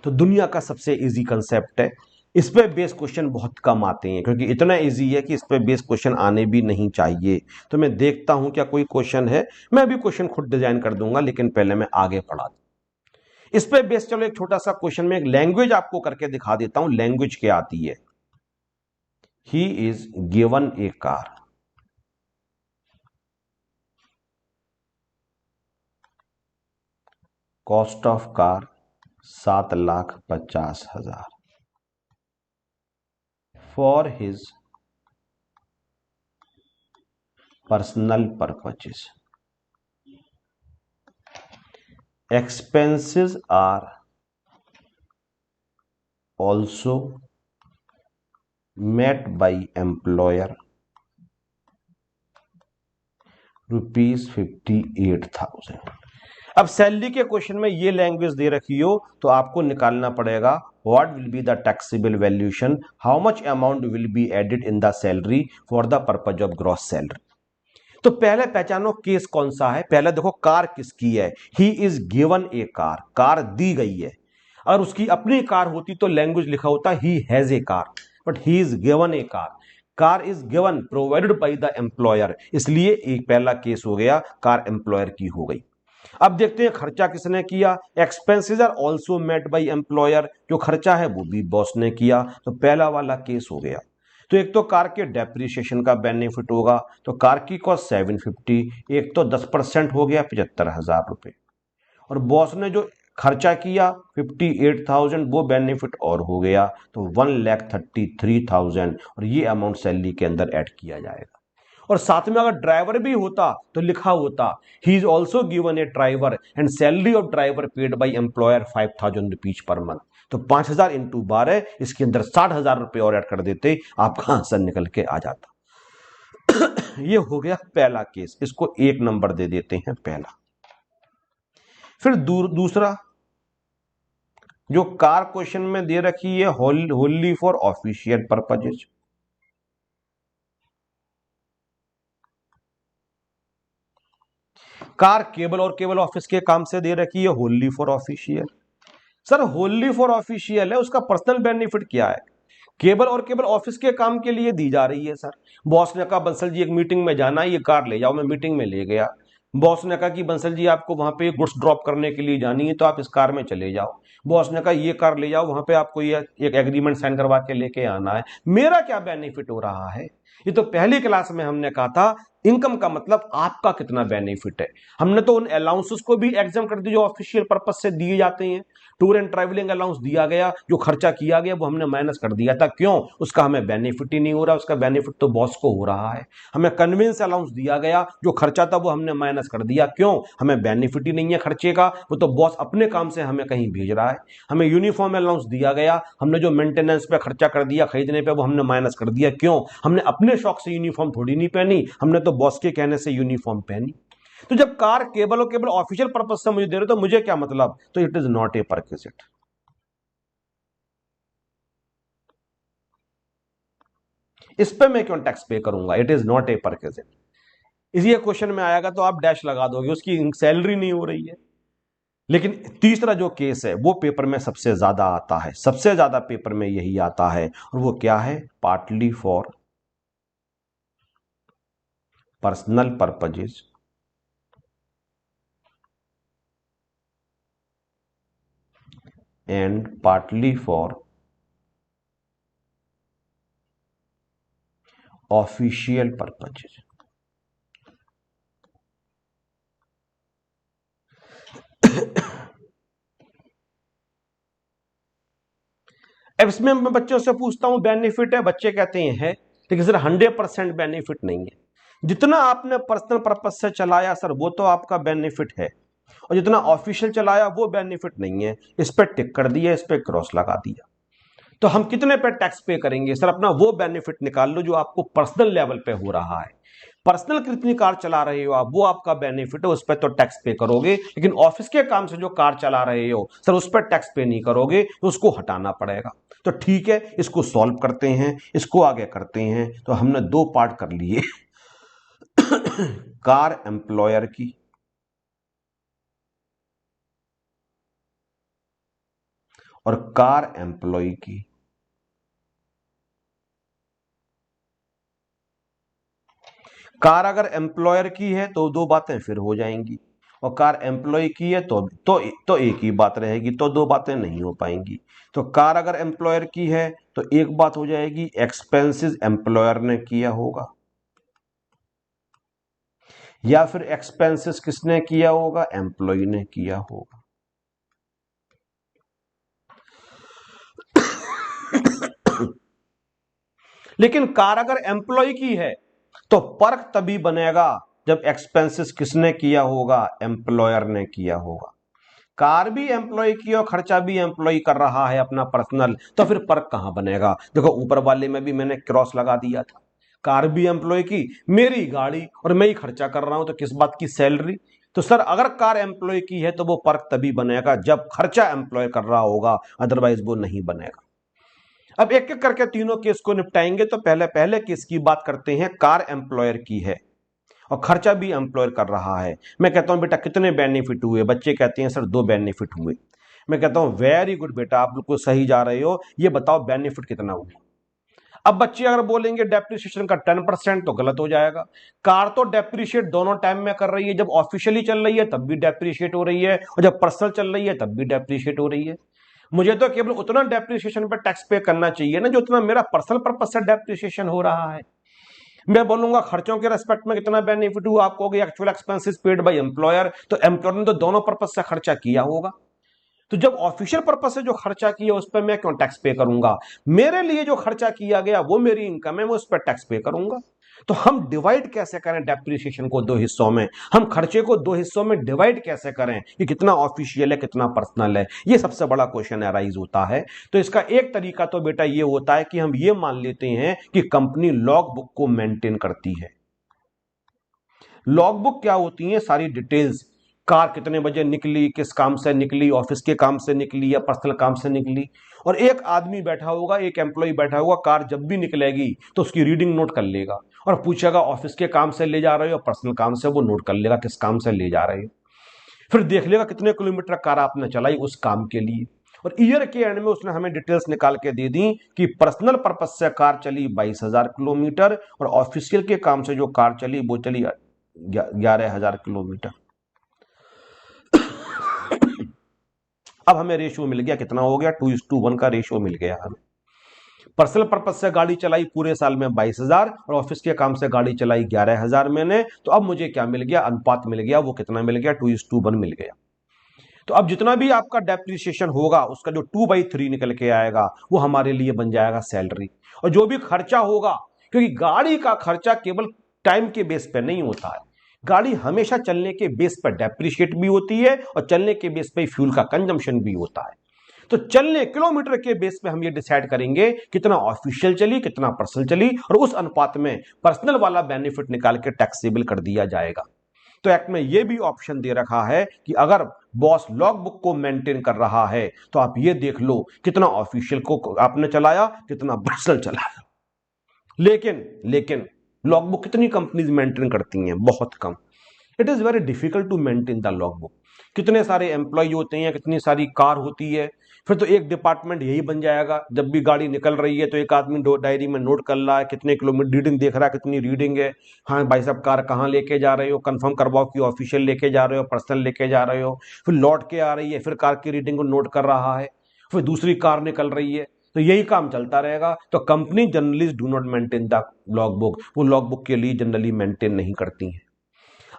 तो दुनिया का सबसे इजी कंसेप्ट है, इस पे बेस क्वेश्चन बहुत कम आते हैं क्योंकि इतना इजी है कि इस पे बेस क्वेश्चन आने भी नहीं चाहिए। तो मैं देखता हूं क्या कोई क्वेश्चन है, मैं भी क्वेश्चन खुद डिजाइन कर दूंगा, लेकिन पहले मैं आगे पढ़ा दूं इस पे बेस। चलो एक छोटा सा क्वेश्चन में एक लैंग्वेज आपको करके दिखा देता हूं, लैंग्वेज क्या आती है। He is given a car, cost of car 7,50,000 for his personal purposes, expenses are also met by employer ₹58,000। अब सैलरी के क्वेश्चन में ये लैंग्वेज दे रखी हो तो आपको निकालना पड़ेगा what will be the taxable valuation, how much amount will be added in the salary for the purpose of gross salary. तो पहले पहचानो केस कौन सा है। पहले देखो कार किसकी है, he is given a car, car दी गई है। अगर उसकी अपनी कार होती तो लैंग्वेज लिखा होता ही has a car, but he is given a car, car is given provided by the employer, इसलिए एक पहला केस हो गया, कार एम्प्लॉयर की हो गई। अब देखते हैं खर्चा किसने किया, expenses are also met by employer, जो खर्चा है वो भी बॉस ने किया, तो पहला वाला केस हो गया। तो एक तो कार के डेप्रिसिएशन का बेनिफिट होगा, तो कार की कॉस्ट 750, एक तो 10% हो गया 75,000 रुपए, और बॉस ने जो खर्चा किया 58,000, वो बेनिफिट और हो गया, तो 1,33,000, और ये अमाउंट सैलरी के अंदर ऐड किया जाएगा। और साथ में अगर ड्राइवर भी होता तो लिखा होता he is also given A driver and salary of driver paid by employer 5,000 rupees per month, तो 5,000 इंटू 12, इसके अंदर 60,000 रुपए और ऐड कर देते, आपका आंसर निकल के आ जाता। ये हो गया पहला केस, इसको 1 नंबर दे देते हैं पहला। फिर दूसरा जो कार क्वेश्चन में दे रखी है, Holi for official purposes. Car cable और केबल ऑफिस के काम से दे रखी है, Holi for official. Sir Holi for official है, उसका पर्सनल बेनिफिट क्या है? केबल और केबल ऑफिस के काम के लिए दी जा रही है सर। बॉस ने कहा बंसल जी एक मीटिंग में जाना है, ये कार ले जाओ, मैं मीटिंग में ले गया। बॉस ने कहा कि बंसल जी आपको वहां पे गुड्स ड्रॉप करने के लिए जानी है, तो आप इस कार में चले जाओ। बॉस ने कहा ये कार ले जाओ, वहां पे आपको ये एक एग्रीमेंट साइन करवा के लेके आना है। मेरा क्या बेनिफिट हो रहा है? ये तो पहली क्लास में हमने कहा था इनकम का मतलब आपका कितना बेनिफिट है। हमने तो उन अलाउंसेस को भी एग्जाम कर दी जो ऑफिशियल पर्पज से दिए जाते हैं। टूर एंड ट्रैवलिंग अलाउंस दिया गया, जो खर्चा किया गया वो हमने माइनस कर दिया था। क्यों? उसका हमें बेनिफिट ही नहीं हो रहा, उसका बेनिफिट तो बॉस को हो रहा है। हमें कन्वेंस अलाउंस दिया गया, जो खर्चा था वो हमने माइनस कर दिया। क्यों? हमें बेनिफिट ही नहीं है खर्चे का, वो तो बॉस अपने काम से हमें कहीं भेज रहा है। हमें यूनिफॉर्म अलाउंस दिया गया, हमने जो मेंटेनेंस पे खर्चा कर दिया खरीदने पे, वो हमने माइनस कर दिया। क्यों? हमने अपने शौक से यूनिफॉर्म थोड़ी नहीं पहनी, हमने तो बॉस के कहने से यूनिफॉर्म पहनी। तो जब कार केवल और केवल ऑफिशियल पर्पज से मुझे दे रहे हो तो मुझे क्या मतलब? तो it is not a perquisite. इस पे मैं क्यों टैक्स पे करूंगा? It is not a perquisite. इसी क्वेश्चन में आएगा तो आप डैश लगा दोगे, उसकी सैलरी नहीं हो रही है। लेकिन तीसरा जो केस है वो पेपर में सबसे ज्यादा आता है, सबसे ज्यादा पेपर में यही आता है, और वो क्या है? Partly for personal purposes and partly for official purposes. अब इसमें मैं बच्चों से पूछता हूं बेनिफिट है, बच्चे कहते हैं है, लेकिन सर 100% बेनिफिट नहीं है। जितना आपने पर्सनल पर्पज से चलाया सर वो तो आपका बेनिफिट है, और जितना ऑफिशियल चलाया वो बेनिफिट नहीं है। इस पे टिक कर दिया, इस पे क्रॉस लगा दिया। तो हम कितने पे टैक्स पे करेंगे? सर अपना वो बेनिफिट निकाल लो जो आपको पर्सनल लेवल पे हो रहा है। पर्सनल कितनी कार चला रहे हो आप, वो आपका बेनिफिट है, उस पर तो टैक्स पे करोगे। लेकिन ऑफिस के काम से जो कार चला रहे हो सर उस पर टैक्स पे नहीं करोगे, तो उसको हटाना पड़ेगा। तो ठीक है, इसको सॉल्व करते हैं, इसको आगे करते हैं। तो हमने 2 पार्ट कर लिए कार एम्प्लॉयर की और कार एम्प्लॉय की। कार अगर एम्प्लॉयर की है तो 2 बातें फिर हो जाएंगी, और कार एम्प्लॉय की है तो एक ही बात रहेगी, तो 2 बातें नहीं हो पाएंगी। तो कार अगर एम्प्लॉयर की है तो एक बात हो जाएगी, एक्सपेंसेस एम्प्लॉयर ने किया होगा, या फिर एक्सपेंसेस किसने किया होगा? एम्प्लॉय ने किया होगा। लेकिन कार अगर एम्प्लॉय की है तो फर्क तभी बनेगा जब एक्सपेंसेस किसने किया होगा? एम्प्लॉयर ने किया होगा। कार भी एम्प्लॉय की और खर्चा भी एम्प्लॉय कर रहा है अपना पर्सनल, तो फिर फर्क कहां बनेगा? देखो ऊपर वाले में भी मैंने क्रॉस लगा दिया था, कार भी एम्प्लॉय की, मेरी गाड़ी, और मैं ही खर्चा कर रहा हूं, तो किस बात की सैलरी? तो सर अगर कार एम्प्लॉय की है तो वो पर्क तभी बनेगा जब खर्चा एम्प्लॉय कर रहा होगा, अदरवाइज वो नहीं बनेगा। अब एक एक करके तीनों केस को निपटाएंगे। तो पहले पहले केस की बात करते हैं। कार एम्प्लॉयर की है और खर्चा भी एम्प्लॉयर कर रहा है। मैं कहता हूं बेटा कितने बेनिफिट हुए? बच्चे कहते हैं सर 2 बेनिफिट हुए। मैं कहता हूं वेरी गुड बेटा, आप बिल्कुल सही जा रहे हो। ये बताओ बेनिफिट कितना हुआ? अब बच्चे अगर बोलेंगे डेप्रिसिएशन का 10%, तो गलत हो जाएगा। कार तो डेप्रिशिएट दोनों टाइम में कर रही है, जब ऑफिशियली चल रही है तब भी डेप्रिशिएट हो रही है और जब पर्सनल चल रही है तब भी डेप्रिशिएट हो रही है। मुझे तो केवल उतना डेप्रिसिएशन पर टैक्स पे करना चाहिए ना जो उतना मेरा पर्सनल पर्पज से डेप्रिसिएशन हो रहा है। मैं बोलूंगा खर्चों के रेस्पेक्ट में कितना बेनिफिट हुआ, आप कहोगे actual expenses paid by employer, तो एम्प्लॉयर ने तो दोनों पर्पज से खर्चा किया होगा। तो जब ऑफिशियल पर्पज से जो खर्चा किया उस पर मैं क्यों टैक्स पे करूंगा? मेरे लिए जो खर्चा किया गया वो मेरी इनकम है, मैं उस पर टैक्स पे करूंगा। तो हम डिवाइड कैसे करें डेप्रिसिएशन को 2 हिस्सों में? हम खर्चे को 2 हिस्सों में डिवाइड कैसे करें कि कितना ऑफिशियल है कितना पर्सनल है? ये सबसे बड़ा क्वेश्चन अराइज होता है। तो इसका एक तरीका तो बेटा ये होता है कि हम ये मान लेते हैं कि कंपनी लॉग बुक को मेंटेन करती है। लॉग बुक क्या होती है? सारी डिटेल्स, कार कितने बजे निकली, किस काम से निकली, ऑफिस के काम से निकली या पर्सनल काम से निकली। और एक आदमी बैठा होगा, एक एम्प्लॉय बैठा होगा, कार जब भी निकलेगी तो उसकी रीडिंग नोट कर लेगा और पूछेगा ऑफिस के काम से ले जा रहे हो, पर्सनल काम से, वो नोट कर लेगा किस काम से ले जा रहे हो। फिर देख लेगा कितने किलोमीटर कार आपने चलाई उस काम के लिए। और ईयर के एंड में उसने हमें डिटेल्स निकाल के दे दी कि पर्सनल पर्पज से कार चली 22,000 किलोमीटर और ऑफिशियल के काम से जो कार चली वो चली 11,000 किलोमीटर। अब हमें रेशियो मिल गया, कितना हो गया? 2:1 का रेशियो मिल गया हमें। पर्सनल पर्पज से गाड़ी चलाई पूरे साल में 22,000 और ऑफिस के काम से गाड़ी चलाई 11,000 मैंने। तो अब मुझे क्या मिल गया? अनुपात मिल गया। वो कितना मिल गया? 2:1 मिल गया। तो अब जितना भी आपका डेप्रिसिएशन होगा उसका जो 2/3 निकल के आएगा वो हमारे लिए बन जाएगा सैलरी। और जो भी खर्चा होगा, क्योंकि गाड़ी का खर्चा केवल टाइम के बेस पे नहीं होता है, गाड़ी हमेशा चलने के बेस पर डेप्रिशिएट भी होती है और चलने के बेस पे फ्यूल का कंजम्पशन भी होता है। तो चलने किलोमीटर के बेस पे हम ये डिसाइड करेंगे कितना ऑफिशियल चली, कितना पर्सनल चली, और उस अनुपात में पर्सनल वाला बेनिफिट निकाल के टैक्सेबल कर दिया जाएगा। तो एक्ट में यह भी ऑप्शन दे रखा है कि अगर बॉस लॉग बुक को मेंटेन कर रहा है तो आप ये देख लो कितना ऑफिशियल को आपने चलाया, कितना पर्सनल चलाया। लेकिन लॉग बुक कितनी कंपनीज मेंटेन करती हैं? बहुत कम। It is very difficult to maintain the log book. कितने सारे एम्प्लॉय होते हैं, कितनी सारी कार होती है, फिर तो एक डिपार्टमेंट यही बन जाएगा। जब भी गाड़ी निकल रही है तो एक आदमी डायरी में नोट कर रहा है कितने किलोमीटर रीडिंग देख रहा है, कितनी रीडिंग है। हाँ भाई साहब कार कहाँ लेके जा रहे हो, कंफर्म करवाओ कि ऑफिशियल लेके जा रहे हो, पर्सनल लेके जा रहे हो। फिर लौट के आ रही है, फिर कार की रीडिंग को नोट कर रहा है, फिर दूसरी कार निकल रही है। तो यही काम चलता रहेगा। तो company generally do not maintain the log book. वो लॉग बुक के लिए जनरली मेंटेन नहीं करती हैं।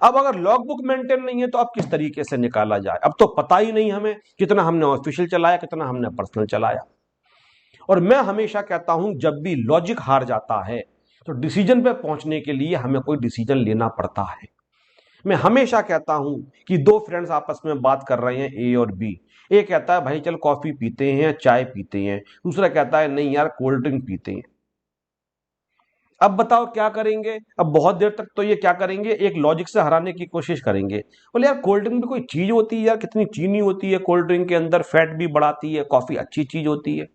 अब अगर लॉग बुक मेंटेन नहीं है तो अब किस तरीके से निकाला जाए? अब तो पता ही नहीं हमें कितना हमने ऑफिशियल चलाया, कितना हमने पर्सनल चलाया। और मैं हमेशा कहता हूं जब भी लॉजिक हार जाता है तो डिसीजन पे पहुंचने के लिए हमें कोई डिसीजन लेना पड़ता है। मैं हमेशा कहता हूं कि 2 फ्रेंड्स आपस में बात कर रहे हैं, ए और बी। ए कहता है भाई चल कॉफी पीते हैं, चाय पीते हैं। दूसरा कहता है नहीं यार कोल्ड ड्रिंक पीते हैं। अब बताओ क्या करेंगे? अब बहुत देर तक तो ये क्या करेंगे, एक लॉजिक से हराने की कोशिश करेंगे। बोले यार कोल्ड ड्रिंक भी कोई चीज होती है यार, कितनी चीनी होती है कोल्ड ड्रिंक के अंदर, फैट भी बढ़ाती है। कॉफी अच्छी चीज होती है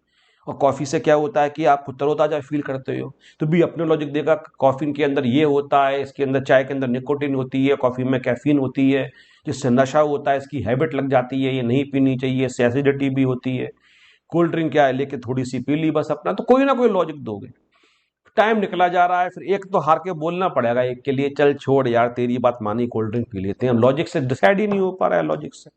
और कॉफी से क्या होता है कि आप तरोताजा फील करते हो। तो भी अपने लॉजिक देगा कॉफी के अंदर ये होता है, इसके अंदर चाय के अंदर निकोटिन होती है, कॉफी में कैफीन होती है जिससे नशा होता है, इसकी हैबिट लग जाती है, ये नहीं पीनी चाहिए, इससे एसिडिटी भी होती है। कोल्ड ड्रिंक क्या है, लेके थोड़ी सी पी ली बस अपना। तो कोई ना कोई लॉजिक दोगे। टाइम निकला जा रहा है, फिर एक तो हार के बोलना पड़ेगा एक के लिए, चल छोड़ यार तेरी बात मानी कोल्ड ड्रिंक पी लेते हैं। लॉजिक से डिसाइड ही नहीं हो पा रहा है लॉजिक से।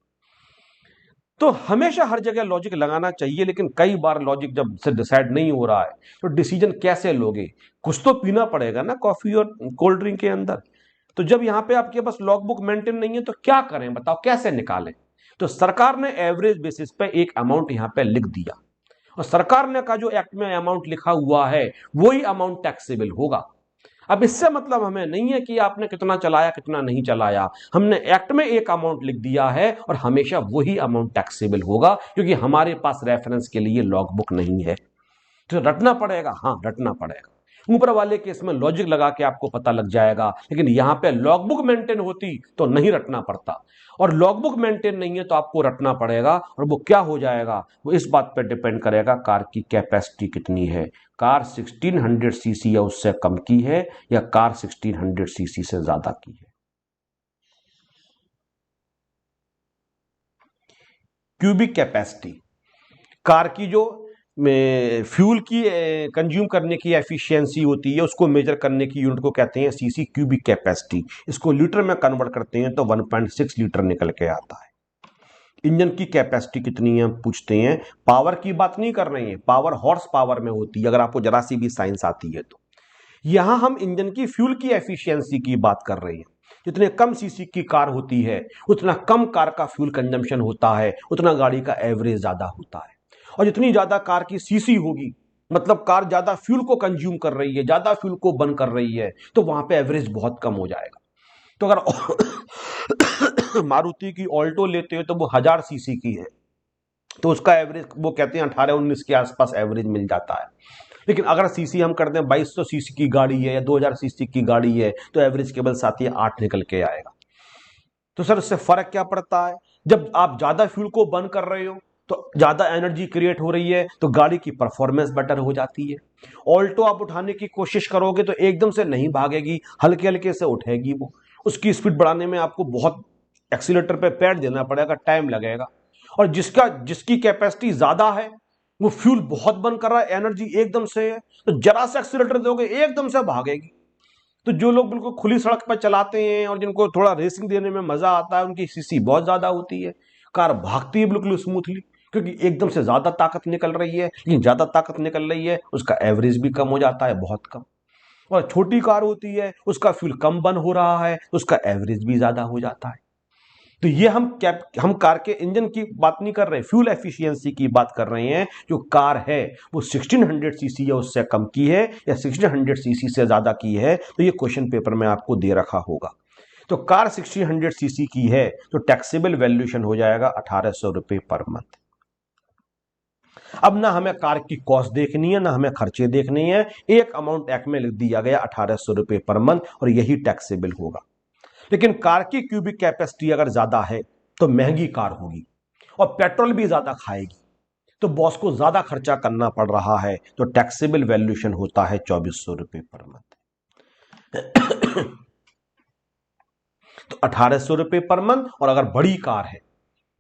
तो हमेशा हर जगह लॉजिक लगाना चाहिए, लेकिन कई बार लॉजिक जब से डिसाइड नहीं हो रहा है तो डिसीजन कैसे लोगे? कुछ तो पीना पड़ेगा ना कॉफी और कोल्ड ड्रिंक के अंदर। तो जब यहां पे आपके पास लॉग बुक मेंटेन नहीं है तो क्या करें बताओ, कैसे निकालें? तो सरकार ने एवरेज बेसिस पे एक अमाउंट यहां पे लिख दिया और सरकार ने का जो एक्ट में अमाउंट लिखा हुआ है वही अमाउंट टैक्सेबल होगा। अब इससे मतलब हमें नहीं है कि आपने कितना चलाया कितना नहीं चलाया, हमने एक्ट में एक अमाउंट लिख दिया है और हमेशा वही अमाउंट टैक्सेबल होगा, क्योंकि हमारे पास रेफरेंस के लिए लॉग बुक नहीं है। तो रटना पड़ेगा, हाँ रटना पड़ेगा। ऊपर वाले केस में लॉजिक लगा के आपको पता लग जाएगा, लेकिन यहां पे लॉगबुक मेंटेन होती तो नहीं रटना पड़ता, और लॉगबुक मेंटेन नहीं है तो आपको रटना पड़ेगा। और वो क्या हो जाएगा, वो इस बात पर डिपेंड करेगा कार की कैपेसिटी कितनी है, कार 1600 सीसी या उससे कम की है या कार 1600 सीसी से ज्यादा की है। क्यूबिक कैपेसिटी, कार की जो फ्यूल की कंज्यूम करने की एफिशिएंसी होती है, उसको मेजर करने की यूनिट को कहते हैं सीसी, क्यूबिक कैपेसिटी। इसको लीटर में कन्वर्ट करते हैं तो 1.6 लीटर निकल के आता है। इंजन की कैपेसिटी कितनी है पूछते हैं, पावर की बात नहीं कर रहे हैं, पावर हॉर्स पावर में होती है, अगर आपको जरा सी भी साइंस आती है तो। यहां हम इंजन की फ्यूल की एफिशिएंसी की बात कर रहे हैं। जितने कम सीसी की कार होती है उतना कम कार का फ्यूल कंजम्पशन होता है, उतना गाड़ी का एवरेज ज्यादा होता है। और जितनी ज्यादा कार की सीसी होगी, मतलब कार ज्यादा फ्यूल को कंज्यूम कर रही है, ज्यादा फ्यूल को बर्न कर रही है, तो वहां पे एवरेज बहुत कम हो जाएगा। तो अगर मारुति की ऑल्टो लेते हो तो वो 1000 सीसी की है, तो उसका एवरेज वो कहते हैं 18-19 के आसपास एवरेज मिल जाता है। लेकिन अगर सीसी हम करते हैं 2200 सीसी की गाड़ी है या 2000 सीसी की गाड़ी है, तो एवरेज केवल 7 या 8 निकल के आएगा। तो सर इससे फर्क क्या पड़ता है, जब आप ज्यादा फ्यूल को बर्न कर रहे हो तो ज्यादा एनर्जी क्रिएट हो रही है, तो गाड़ी की परफॉर्मेंस बेटर हो जाती है। ऑल्टो आप उठाने की कोशिश करोगे तो एकदम से नहीं भागेगी, हल्के हल्के से उठेगी वो, उसकी स्पीड बढ़ाने में आपको बहुत एक्सीलेटर पे पैर देना पड़ेगा, टाइम लगेगा। और जिसकी कैपेसिटी ज्यादा है, वो फ्यूल बहुत बर्न कर रहा है, एनर्जी एकदम से है, तो जरा सा एक्सीलेटर दोगे एकदम से भागेगी। तो जो लोग बिल्कुल खुली सड़क पर चलाते हैं और जिनको थोड़ा रेसिंग देने में मजा आता है, उनकी सीसी बहुत ज्यादा होती है, कार भागती है बिल्कुल स्मूथली, क्योंकि एकदम से ज्यादा ताकत निकल रही है। लेकिन ज्यादा ताकत निकल रही है, उसका एवरेज भी कम हो जाता है, बहुत कम। और छोटी कार होती है, उसका फ्यूल कम बर्न हो रहा है, तो उसका एवरेज भी ज्यादा हो जाता है। तो ये हम कार के इंजन की बात नहीं कर रहे, फ्यूल एफिशिएंसी की बात कर रहे हैं। जो कार है वो 1600 सीसी या उससे कम की है या 1600 सीसी से ज्यादा की है, तो ये क्वेश्चन पेपर में आपको दे रखा होगा। तो कार 1600 सीसी की है तो टैक्सेबल वैल्यूएशन हो जाएगा 1800 रुपए पर मंथ। अब ना हमें कार की कॉस्ट देखनी है, ना हमें खर्चे देखने हैं, एक अमाउंट एक में लिख दिया गया 1800 रुपए पर मंथ, और यही टैक्सेबल होगा। लेकिन कार की क्यूबिक कैपेसिटी अगर ज्यादा है तो महंगी कार होगी और पेट्रोल भी ज्यादा खाएगी, तो बॉस को ज्यादा खर्चा करना पड़ रहा है, तो टैक्सेबल वैल्यूएशन होता है 2400 रुपए पर मंथ। तो 1800 रुपए पर मंथ। और अगर बड़ी कार है,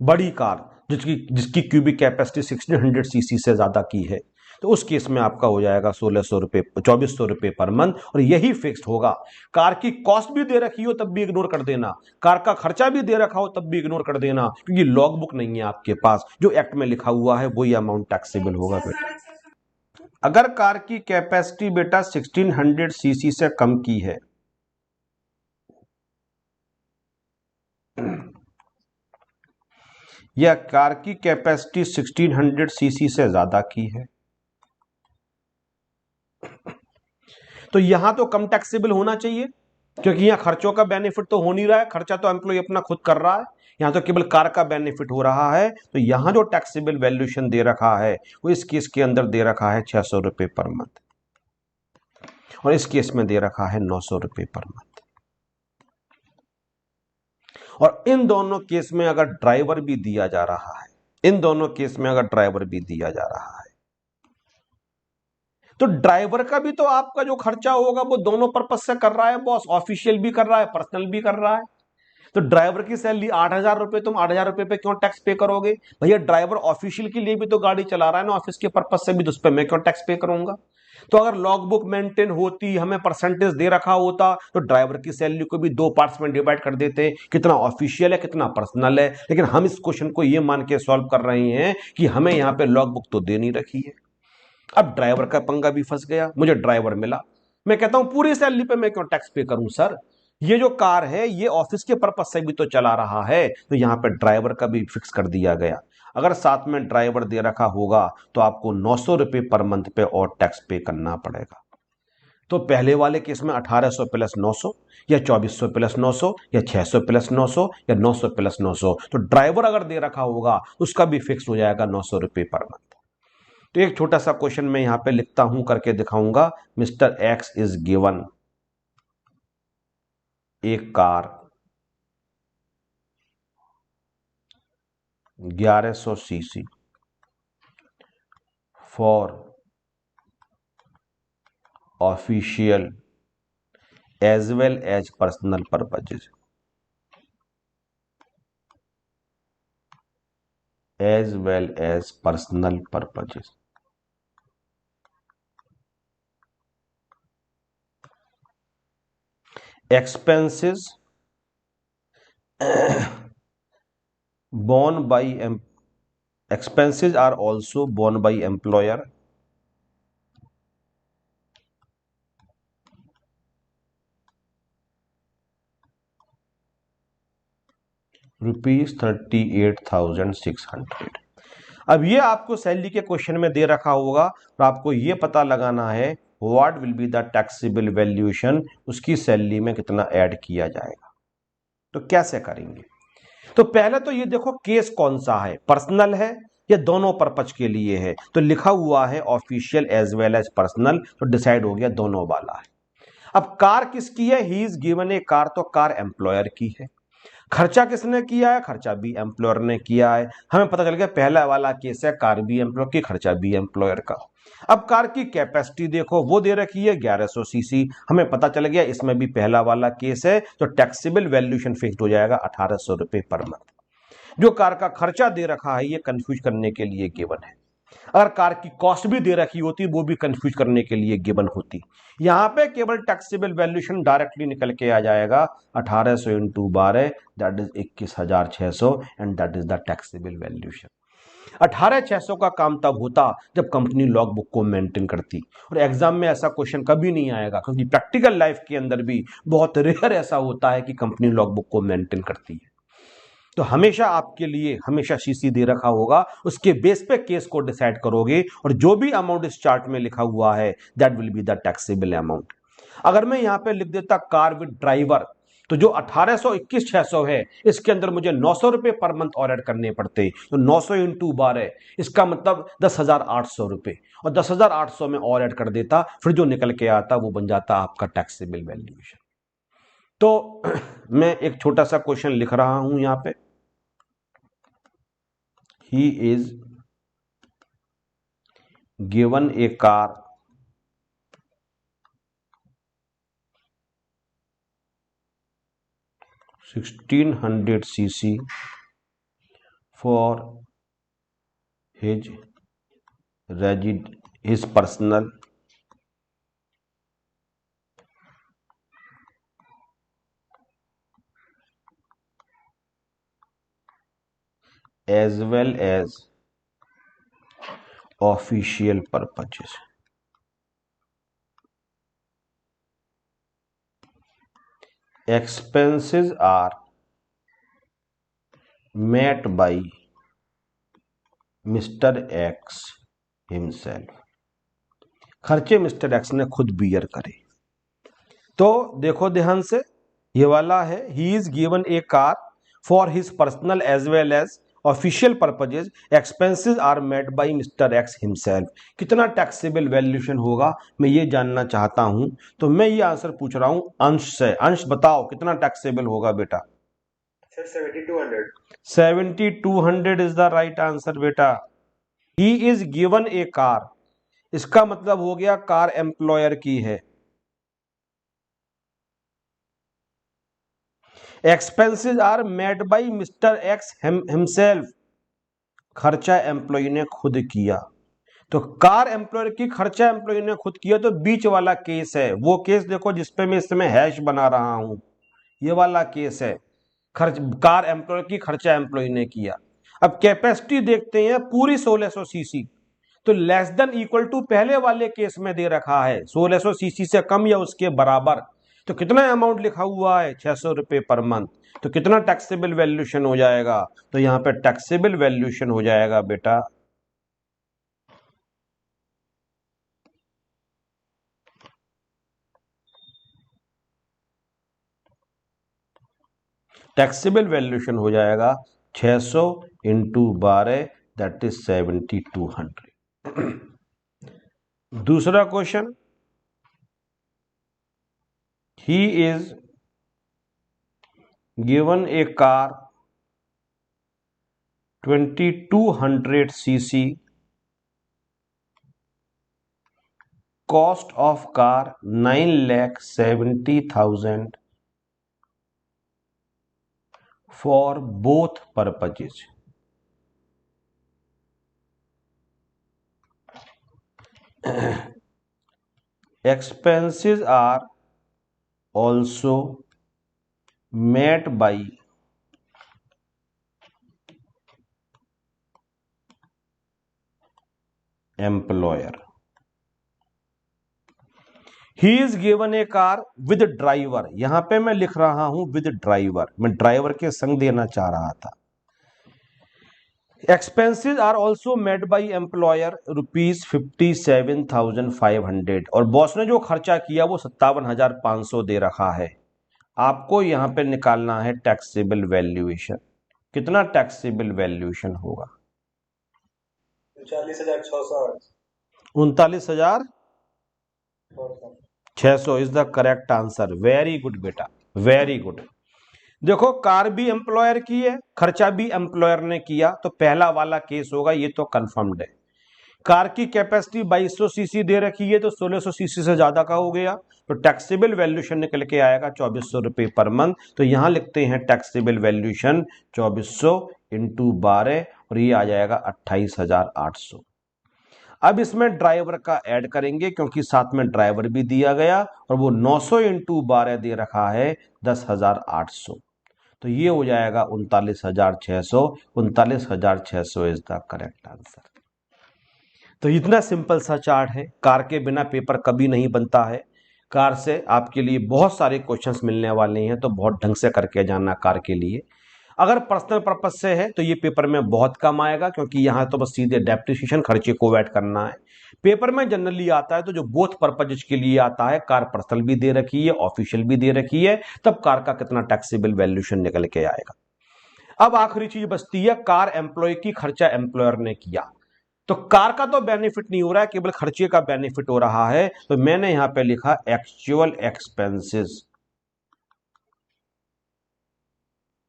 बड़ी कार जिसकी क्यूबिक कैपेसिटी 1600 सीसी से ज्यादा की है, तो उस केस में आपका हो जाएगा 1600 रुपए 2400 रुपए पर मंथ, और यही फिक्स्ड होगा। कार की कॉस्ट भी दे रखी हो तब भी इग्नोर कर देना, कार का खर्चा भी दे रखा हो तब भी इग्नोर कर देना, क्योंकि लॉग बुक नहीं है आपके पास, जो एक्ट में लिखा हुआ है वही अमाउंट टैक्सेबल होगा बेटा। अगर कार की कैपेसिटी बेटा 1600 सीसी से कम की है, या कार की कैपेसिटी 1600 सीसी से ज्यादा की है, तो यहां तो कम टैक्सेबल होना चाहिए, क्योंकि यहां खर्चों का बेनिफिट तो हो नहीं रहा है, खर्चा तो एम्प्लॉय अपना खुद कर रहा है, यहां तो केवल कार का बेनिफिट हो रहा है। तो यहां जो टैक्सेबल वैल्यूएशन दे रखा है वो इस केस के अंदर दे रखा है 600 रुपए पर मंथ, और इस केस में दे रखा है 900 रुपए पर मंथ। और इन दोनों केस में अगर ड्राइवर भी दिया जा रहा है, इन दोनों केस में अगर ड्राइवर भी दिया जा रहा है, तो ड्राइवर का भी तो आपका जो खर्चा होगा वो दोनों पर्पस से कर रहा है बॉस, ऑफिशियल भी कर रहा है, पर्सनल भी कर रहा है। तो ड्राइवर की सैलरी 8000 रुपए, तुम 8000 रुपए पे क्यों टैक्स पे करोगे भैया? ड्राइवर ऑफिशियल के लिए भी तो गाड़ी चला रहा है ना, ऑफिस के पर्पस से भी, तो उस पर मैं क्यों टैक्स पे करूंगा? तो अगर लॉग बुक मेंटेन होती, हमें परसेंटेज दे रखा होता, तो ड्राइवर की सैलरी को भी 2 पार्ट्स में डिवाइड कर देते, कितना ऑफिशियल है कितना पर्सनल है। लेकिन हम इस क्वेश्चन को ये मान के सॉल्व कर रहे हैं कि हमें यहां पे लॉग बुक तो दे नहीं रखी है। अब ड्राइवर का पंगा भी फंस गया, मुझे ड्राइवर मिला, मैं कहता हूं पूरी सैलरी पे मैं क्यों टैक्स पे करूं सर? ये जो कार है ये ऑफिस के पर्पस से भी तो चला रहा है, तो यहां पे ड्राइवर का भी फिक्स कर दिया गया। अगर साथ में ड्राइवर दे रखा होगा तो आपको 900 रुपए पर मंथ पे और टैक्स पे करना पड़ेगा। तो पहले वाले केस में 1800 प्लस 900, या 2400 प्लस 900, या 600 प्लस 900, या 900 प्लस 900। तो ड्राइवर अगर दे रखा होगा उसका भी फिक्स हो जाएगा 900 रुपए पर मंथ। तो एक छोटा सा क्वेश्चन मैं यहां पे लिखता हूं, करके दिखाऊंगा। Mr X is given a car 1100 CC for official as well as personal purposes, as well as personal purposes. Expenses borne by expenses are also borne by employer ₹38,600। अब ये आपको सैलरी के क्वेश्चन में दे रखा होगा और आपको ये पता लगाना है what will be the taxable valuation, उसकी सैलरी में कितना ऐड किया जाएगा। तो कैसे करेंगे? तो पहले तो ये देखो केस कौन सा है, पर्सनल है या दोनों पर्पज के लिए है। तो लिखा हुआ है official as well as personal, तो डिसाइड हो गया दोनों वाला है। अब कार किसकी है? He is given a car, तो कार एम्प्लॉयर की है। खर्चा किसने किया है? खर्चा भी एम्प्लॉयर ने किया है। हमें पता चल गया पहला वाला केस है कार भी एम्प्लॉयर की, खर्चा भी एम्प्लॉयर का। अब कार की कैपेसिटी देखो, वो दे रखी है 1100 सीसी। हमें पता चल गया इसमें भी पहला वाला केस है, तो टैक्सेबल वैल्यूएशन फिक्स्ड हो जाएगा 1800 रुपए पर मंथ। जो कार का खर्चा दे रखा है ये कंफ्यूज करने के लिए गिवन है। अगर कार की कॉस्ट भी दे रखी होती वो भी कंफ्यूज करने के लिए गिवन होती। यहां पे केवल टैक्सेबल वैल्यूएशन डायरेक्टली निकल के आ जाएगा 1800 into 12, that is 21,600 and that is the taxable valuation. 18,600 का काम तब होता जब कंपनी लॉग बुक को मेंटेन करती, और एग्जाम में ऐसा क्वेश्चन कभी नहीं आएगा क्योंकि प्रैक्टिकल लाइफ के अंदर भी बहुत रेयर ऐसा होता है कि कंपनी लॉग बुक को मेंटेन करती है। तो हमेशा आपके लिए हमेशा सीसी दे रखा होगा, उसके बेस पे केस को डिसाइड करोगे और जो भी अमाउंट इस चार्ट में लिखा हुआ है that will be the taxable amount. अगर मैं यहां पे लिख देता कार विद ड्राइवर, तो जो 1821,600 है इसके अंदर मुझे 900 रुपए पर मंथ और ऐड करने पड़ते, तो 900 इंटू 12 इसका मतलब 10,800 रुपए, और 10,800 में और ऐड कर देता, फिर जो निकल के आता वो बन जाता आपका टैक्सेबल वैल्यूएशन। तो मैं एक छोटा सा क्वेश्चन लिख रहा हूं यहां पे। He is given a car 1600 cc for his personal as well as official purposes. Expenses are met by Mr. X himself. खर्चे मिस्टर एक्स ने खुद बियर करे। तो देखो ध्यान से, ये वाला है he is given a car for his personal as well as official purposes, expenses are made by Mr X himself. कितना टैक्सेबल वैल्यूएशन होगा मैं ये जानना चाहता हूं, तो मैं ये आंसर पूछ रहा हूं अंश से। अंश बताओ कितना टैक्सेबल होगा बेटा? 7200 इज द राइट आंसर बेटा। He is given a car, इसका मतलब हो गया कार एम्प्लॉयर की है। Expenses are made by Mr X himself, खर्चा एम्प्लॉय ने खुद किया। तो कार एम्प्लॉयर की खर्चा एम्प्लॉय ने खुद किया, तो बीच वाला केस है वो केस देखो जिसपे मैं इस समय हैश बना रहा हूं, ये वाला केस है खर्च कार एम्प्लॉयर की खर्चा एम्प्लॉय ने किया। अब कैपेसिटी देखते हैं पूरी 1600 सीसी, तो लेस देन इक्वल टू पहले वाले केस में दे रखा है 1600 सीसी से कम या उसके बराबर। तो कितना अमाउंट लिखा हुआ है? 600 रुपए पर मंथ। तो कितना टैक्सेबल वैल्यूएशन हो जाएगा? तो यहां पे टैक्सेबल वैल्यूएशन हो जाएगा बेटा टैक्सेबल वैल्यूएशन हो जाएगा 600 इंटू 12 दैट इज 7200। दूसरा question, he is given a car 2200 cc, cost of car 9,70,000 for both purposes. Expenses are also met by employer. He is given a car with driver, यहां पे मैं लिख रहा हूं with driver, मैं driver के संग देना चाह रहा था। Expenses are also made by employer ₹57,500, और बॉस ने जो खर्चा किया वो 57,500 दे रखा है। आपको यहां पे निकालना है टैक्सेबल वैल्यूएशन। कितना टैक्सेबल वैल्यूएशन होगा? 39,600 is the correct answer. Very good बेटा, वेरी गुड। देखो, कार भी एम्प्लॉयर की है, खर्चा भी एम्प्लॉयर ने किया, तो पहला वाला केस होगा, ये तो कंफर्म्ड है। कार की कैपेसिटी 2200 सीसी दे रखी है, तो 1600 सीसी से ज्यादा का हो गया, तो टैक्सेबल वैल्यूएशन निकल के आएगा 2400 रुपए पर मंथ। तो यहां लिखते हैं टैक्सेबल वैल्यूएशन 2400 इंटू 12, और ये आ जाएगा 28,800। अब इसमें ड्राइवर का ऐड करेंगे, क्योंकि साथ में ड्राइवर भी दिया गया, और वो 900 इंटू 12 दे रखा है 10,800, तो ये हो जाएगा 39,600। 39,600 इज द करेक्ट आंसर। तो इतना सिंपल सा चार्ट है। कार के बिना पेपर कभी नहीं बनता है। कार से आपके लिए बहुत सारे क्वेश्चंस मिलने वाले हैं, तो बहुत ढंग से करके जाना कार के लिए। अगर पर्सनल पर्पज से है तो ये पेपर में बहुत कम आएगा, क्योंकि यहां तो बस सीधे डेप्रिसिएशन खर्चे को ऐड करना है। पेपर में जनरली आता है तो जो बोथ पर्पज के लिए आता है, कार पर्सनल भी दे रखी है, ऑफिशियल भी दे रखी है, तब कार का कितना टैक्सेबल वैल्यूएशन निकल के आएगा। अब आखिरी चीज बचती है, कार एम्प्लॉय की, खर्चा एम्प्लॉयर ने किया। तो कार का तो बेनिफिट नहीं हो रहा है, केवल खर्चे का बेनिफिट हो रहा है, तो मैंने यहां पे लिखा actual expenses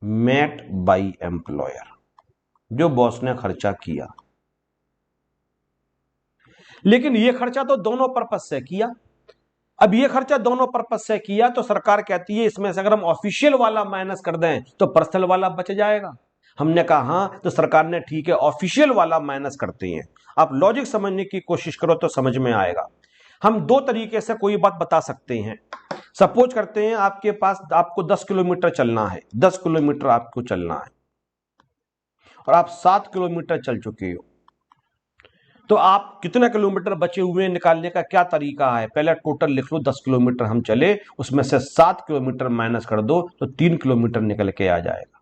met by employer, जो बॉस ने खर्चा किया। लेकिन ये खर्चा तो दोनों पर्पज से किया। अब ये खर्चा दोनों पर्पज से किया, तो सरकार कहती है इसमें से अगर हम ऑफिशियल वाला माइनस कर दें तो पर्सनल वाला बच जाएगा। हमने कहा हाँ, तो सरकार ने ठीक है ऑफिशियल वाला माइनस करते हैं। आप लॉजिक समझने की कोशिश करो तो समझ में आएगा। हम दो तरीके से कोई बात बता सकते हैं। सपोज करते हैं आपके पास, आपको 10 किलोमीटर चलना है, 10 किलोमीटर आपको चलना है, और आप 7 किलोमीटर चल चुके हो, तो आप कितने किलोमीटर बचे हुए निकालने का क्या तरीका है? पहले टोटल लिख लो, 10 किलोमीटर हम चले, उसमें से 7 किलोमीटर माइनस कर दो, तो 3 किलोमीटर निकल के आ जाएगा।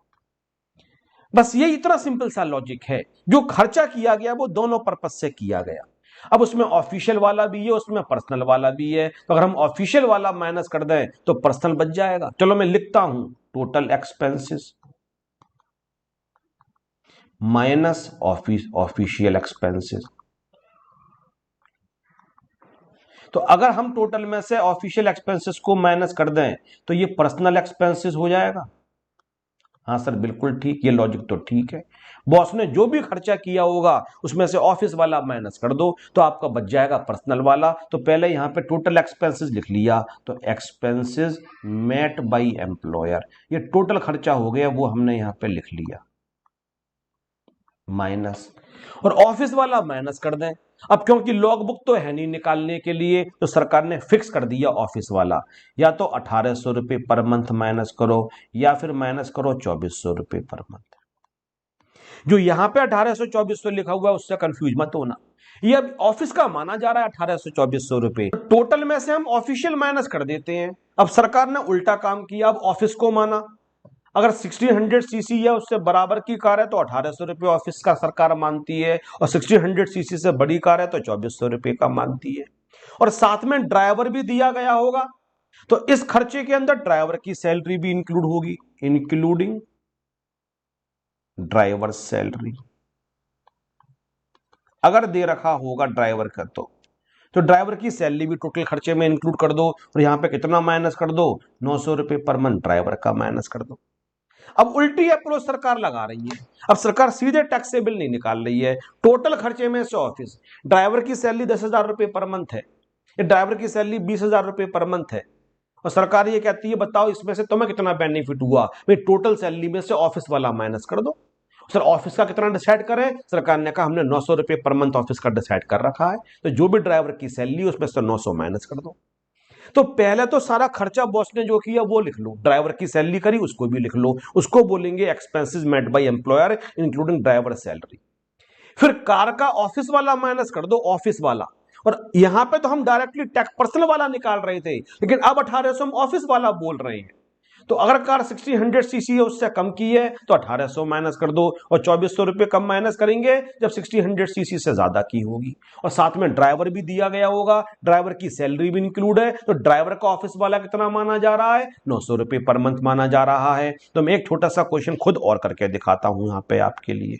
बस ये इतना सिंपल सा लॉजिक है। जो खर्चा किया गया वो दोनों पर्पज से किया गया। अब उसमें ऑफिशियल वाला भी है, उसमें पर्सनल वाला भी है, तो अगर हम ऑफिशियल वाला माइनस कर दें तो पर्सनल बच जाएगा। चलो मैं लिखता हूं, total expenses minus official expenses. तो अगर हम टोटल में से ऑफिशियल एक्सपेंसेस को माइनस कर दें तो ये पर्सनल एक्सपेंसेस हो जाएगा। हाँ सर, बिल्कुल ठीक, ये लॉजिक तो ठीक है। बॉस ने जो भी खर्चा किया होगा उसमें से ऑफिस वाला माइनस कर दो तो आपका बच जाएगा पर्सनल वाला। तो पहले यहां पे टोटल एक्सपेंसेस लिख लिया, तो एक्सपेंसेस मेट बाय एम्प्लॉयर, ये टोटल खर्चा हो गया, वो हमने यहां पे लिख लिया माइनस, और ऑफिस वाला माइनस कर दें। अब क्योंकि लॉग बुक तो है नहीं निकालने के लिए, तो सरकार ने फिक्स कर दिया ऑफिस वाला, या तो 1800 रुपए पर मंथ माइनस करो, या फिर माइनस करो 2400 रुपए पर मंथ। जो यहां पे 1800 2400 लिखा हुआ है उससे कंफ्यूज मत होना, ये अब ऑफिस का माना जा रहा है 1800 2400 रुपए, टोटल में से हम ऑफिशियल माइनस कर देते हैं। अब सरकार ने उल्टा काम किया, अब ऑफिस को माना। अगर 1600 सीसी है उससे बराबर की कार है तो 1800 रुपए ऑफिस का सरकार मानती है, और 1600 सीसी से बड़ी कार है तो 2400 रुपए का मानती है। और साथ में ड्राइवर भी दिया गया होगा, तो इस खर्चे के अंदर ड्राइवर की सैलरी भी इंक्लूड होगी, इंक्लूडिंग ड्राइवर सैलरी। अगर दे रखा होगा ड्राइवर का तो ड्राइवर की सैलरी भी टोटल खर्चे में इंक्लूड कर दो, और यहां पे कितना माइनस कर दो, 900 रुपए पर मंथ ड्राइवर का माइनस कर दो। अब उल्टी अप्रोच सरकार लगा रही है। अब सरकार सीधे टैक्स से बिल नहीं निकाल रही है, टोटल खर्चे में से ऑफिस, ड्राइवर की सैलरी 10,000 रुपए पर मंथ है, या ड्राइवर की सैलरी 20,000 रुपए पर मंथ है, और सरकार ये कहती है बताओ इसमें से तुम्हें कितना बेनिफिट हुआ, भाई टोटल सैलरी में से ऑफिस वाला माइनस कर दो। सर ऑफिस का कितना डिसाइड करें, सरकार ने कहा हमने 900 रुपए पर मंथ ऑफिस का डिसाइड कर रखा है, तो जो भी ड्राइवर की सैलरी उसमें से 900 माइनस कर दो। तो पहले तो सारा खर्चा बॉस ने जो किया वो लिख लो, ड्राइवर की सैलरी करी उसको भी लिख लो, उसको बोलेंगे expenses met by employer including driver salary. फिर कार का ऑफिस वाला माइनस कर दो, ऑफिस वाला। और यहां पे तो हम डायरेक्टली टैक्स पर्सनल वाला निकाल रहे थे, लेकिन अब 1800 हम ऑफिस वाला बोल रहे हैं। तो अगर कार 1600 सीसी है उससे कम की है तो 1800 माइनस कर दो, और 2400 रुपए कम माइनस करेंगे जब 1600 सीसी से ज्यादा की होगी, और साथ में ड्राइवर भी दिया गया होगा, ड्राइवर की सैलरी भी इंक्लूड है, तो ड्राइवर का ऑफिस वाला कितना माना जा रहा है, 900 रुपए पर मंथ माना जा रहा है। तो मैं एक छोटा सा क्वेश्चन खुद और करके दिखाता हूं यहां पे आपके लिए।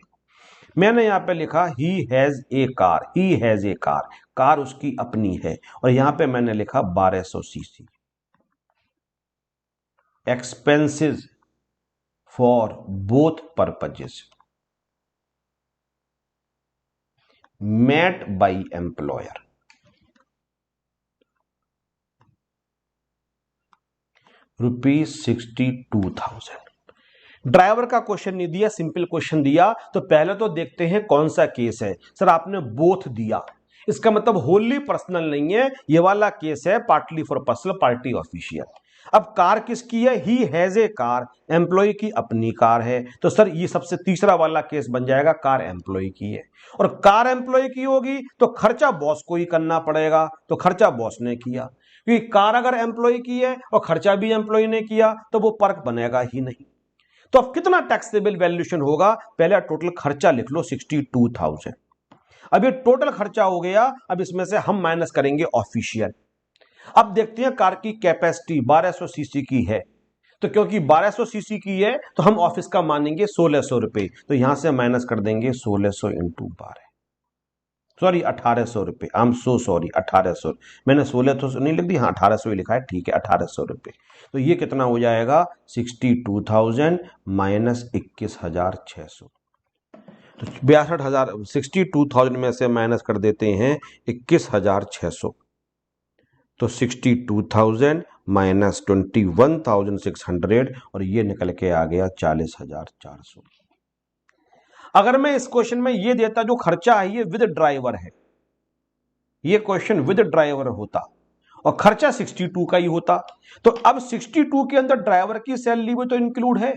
मैंने यहां पे लिखा he has a car, he has a car, car उसकी अपनी है, और यहां पे मैंने लिखा 1200 CC. Expenses for both purposes met by employer, ₹62,000। Driver का क्वेश्चन नहीं दिया, सिंपल क्वेश्चन दिया, तो पहले तो देखते हैं कौन सा केस है। सर आपने बोथ दिया, इसका मतलब होली पर्सनल नहीं है, ये वाला केस है partly for personal partly official. अब कार किसकी है, he has a car, employ की अपनी कार है, तो सर ये सबसे तीसरा वाला केस बन जाएगा, कार एम्प्लॉय की है, और कार एम्प्लॉय की होगी तो खर्चा बॉस को ही करना पड़ेगा, तो खर्चा बॉस ने किया, क्योंकि कार अगर एम्प्लॉय की है और खर्चा भी एम्प्लॉय ने किया तो वो पर्क बनेगा ही नहीं। तो अब कितना टैक्सेबल वैल्यूएशन होगा, पहले टोटल खर्चा लिख लो 62,000। अब ये टोटल खर्चा हो गया, अब इसमें से हम माइनस करेंगे ऑफिशियल। अब देखते हैं कार की कैपेसिटी 1200 सीसी की है, तो क्योंकि 1200 सीसी की है तो हम ऑफिस का मानेंगे 1600 रुपए, तो यहां से माइनस कर देंगे 1600 इंटू 12, सॉरी 1800 रुपए, आई एम सो सॉरी 1800, मैंने 1600 नहीं लिख दी, हाँ 1800 ही लिखा है, ठीक है 1800 रुपए। तो ये कितना हो जाएगा 62,000 माइनस 21,600, तो 62,000, 62,000 में से माइनस कर देते हैं 21,600, तो 62,000 माइनस 21,600, और ये निकल के आ गया 40,400। अगर मैं इस क्वेश्चन में ये देता जो खर्चा है ये विद ड्राइवर है, ये क्वेश्चन विद ड्राइवर होता और खर्चा 62 का ही होता, तो अब 62 के अंदर ड्राइवर की सैलरी भी तो इंक्लूड है,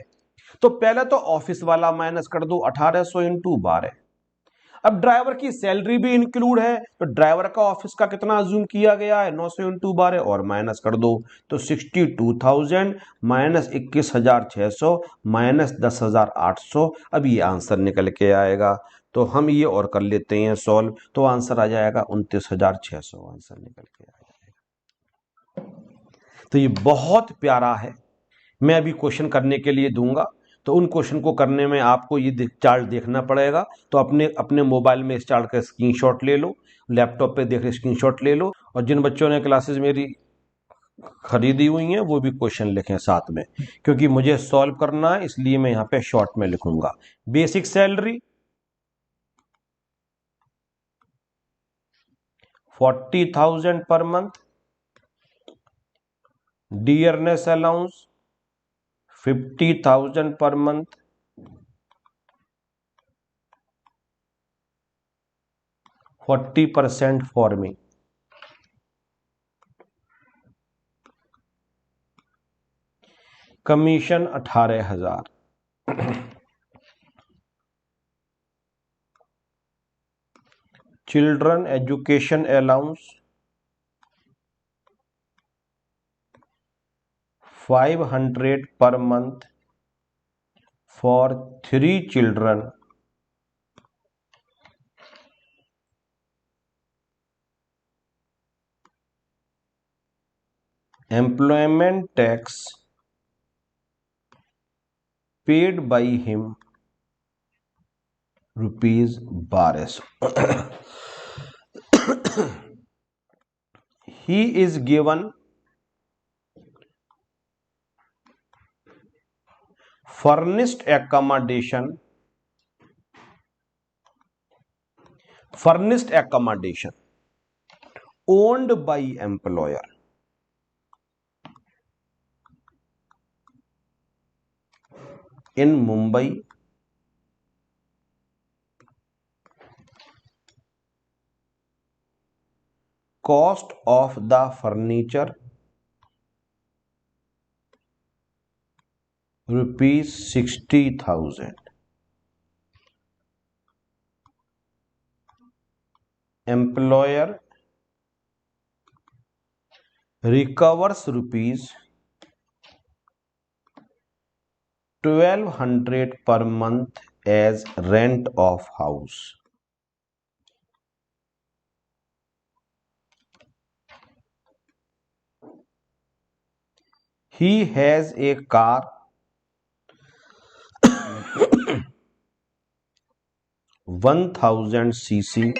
तो पहले तो ऑफिस वाला माइनस कर दो 1800 इंटू 12। अब ड्राइवर की सैलरी भी इंक्लूड है, तो ड्राइवर का ऑफिस का कितना अज्यूम किया गया है 900 इंटू 12, और माइनस कर दो, तो 62,000 माइनस 21,600 माइनस 10,800। अब ये आंसर निकल के आएगा, तो हम ये और कर लेते हैं सॉल्व, तो आंसर आ जाएगा 29,600, आंसर निकल के आ जाएगा। तो ये बहुत प्यारा है, मैं अभी क्वेश्चन करने के लिए दूंगा, तो उन क्वेश्चन को करने में आपको ये चार्ट देखना पड़ेगा, तो अपने अपने मोबाइल में इस चार्ट का स्क्रीनशॉट ले लो, लैपटॉप पे देख स्क्रीनशॉट ले लो, और जिन बच्चों ने क्लासेस मेरी खरीदी हुई हैं वो भी क्वेश्चन लिखें साथ में, क्योंकि मुझे सॉल्व करना है, इसलिए मैं यहाँ पे शॉर्ट में लिखूंगा। Basic salary 40,000 per month, dearness allowance 50,000 per month, 40% for me, commission 18,000, children education allowance 500 per month for 3 children, employment tax paid by him ₹1200। He is given furnished accommodation owned by employer in Mumbai cost of the furniture ₹60,000 employer recovers ₹1,200 per month as rent of house. He has a car 1000 cc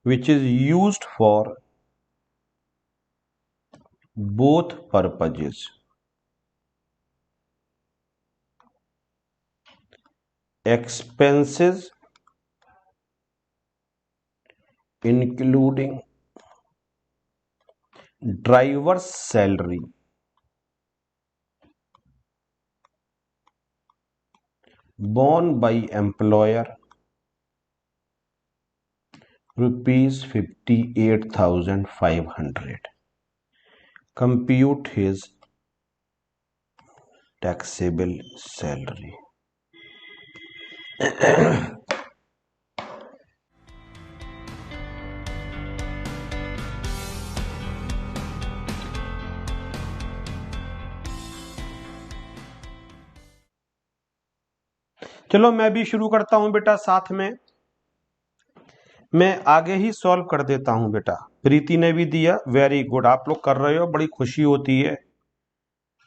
which is used for both purposes, expenses including driver's salary, borne by employer ₹58,500. Compute his taxable salary. चलो मैं भी शुरू करता हूं बेटा, साथ में मैं आगे ही सॉल्व कर देता हूं बेटा। प्रीति ने भी दिया, वेरी गुड, आप लोग कर रहे हो, बड़ी खुशी होती है।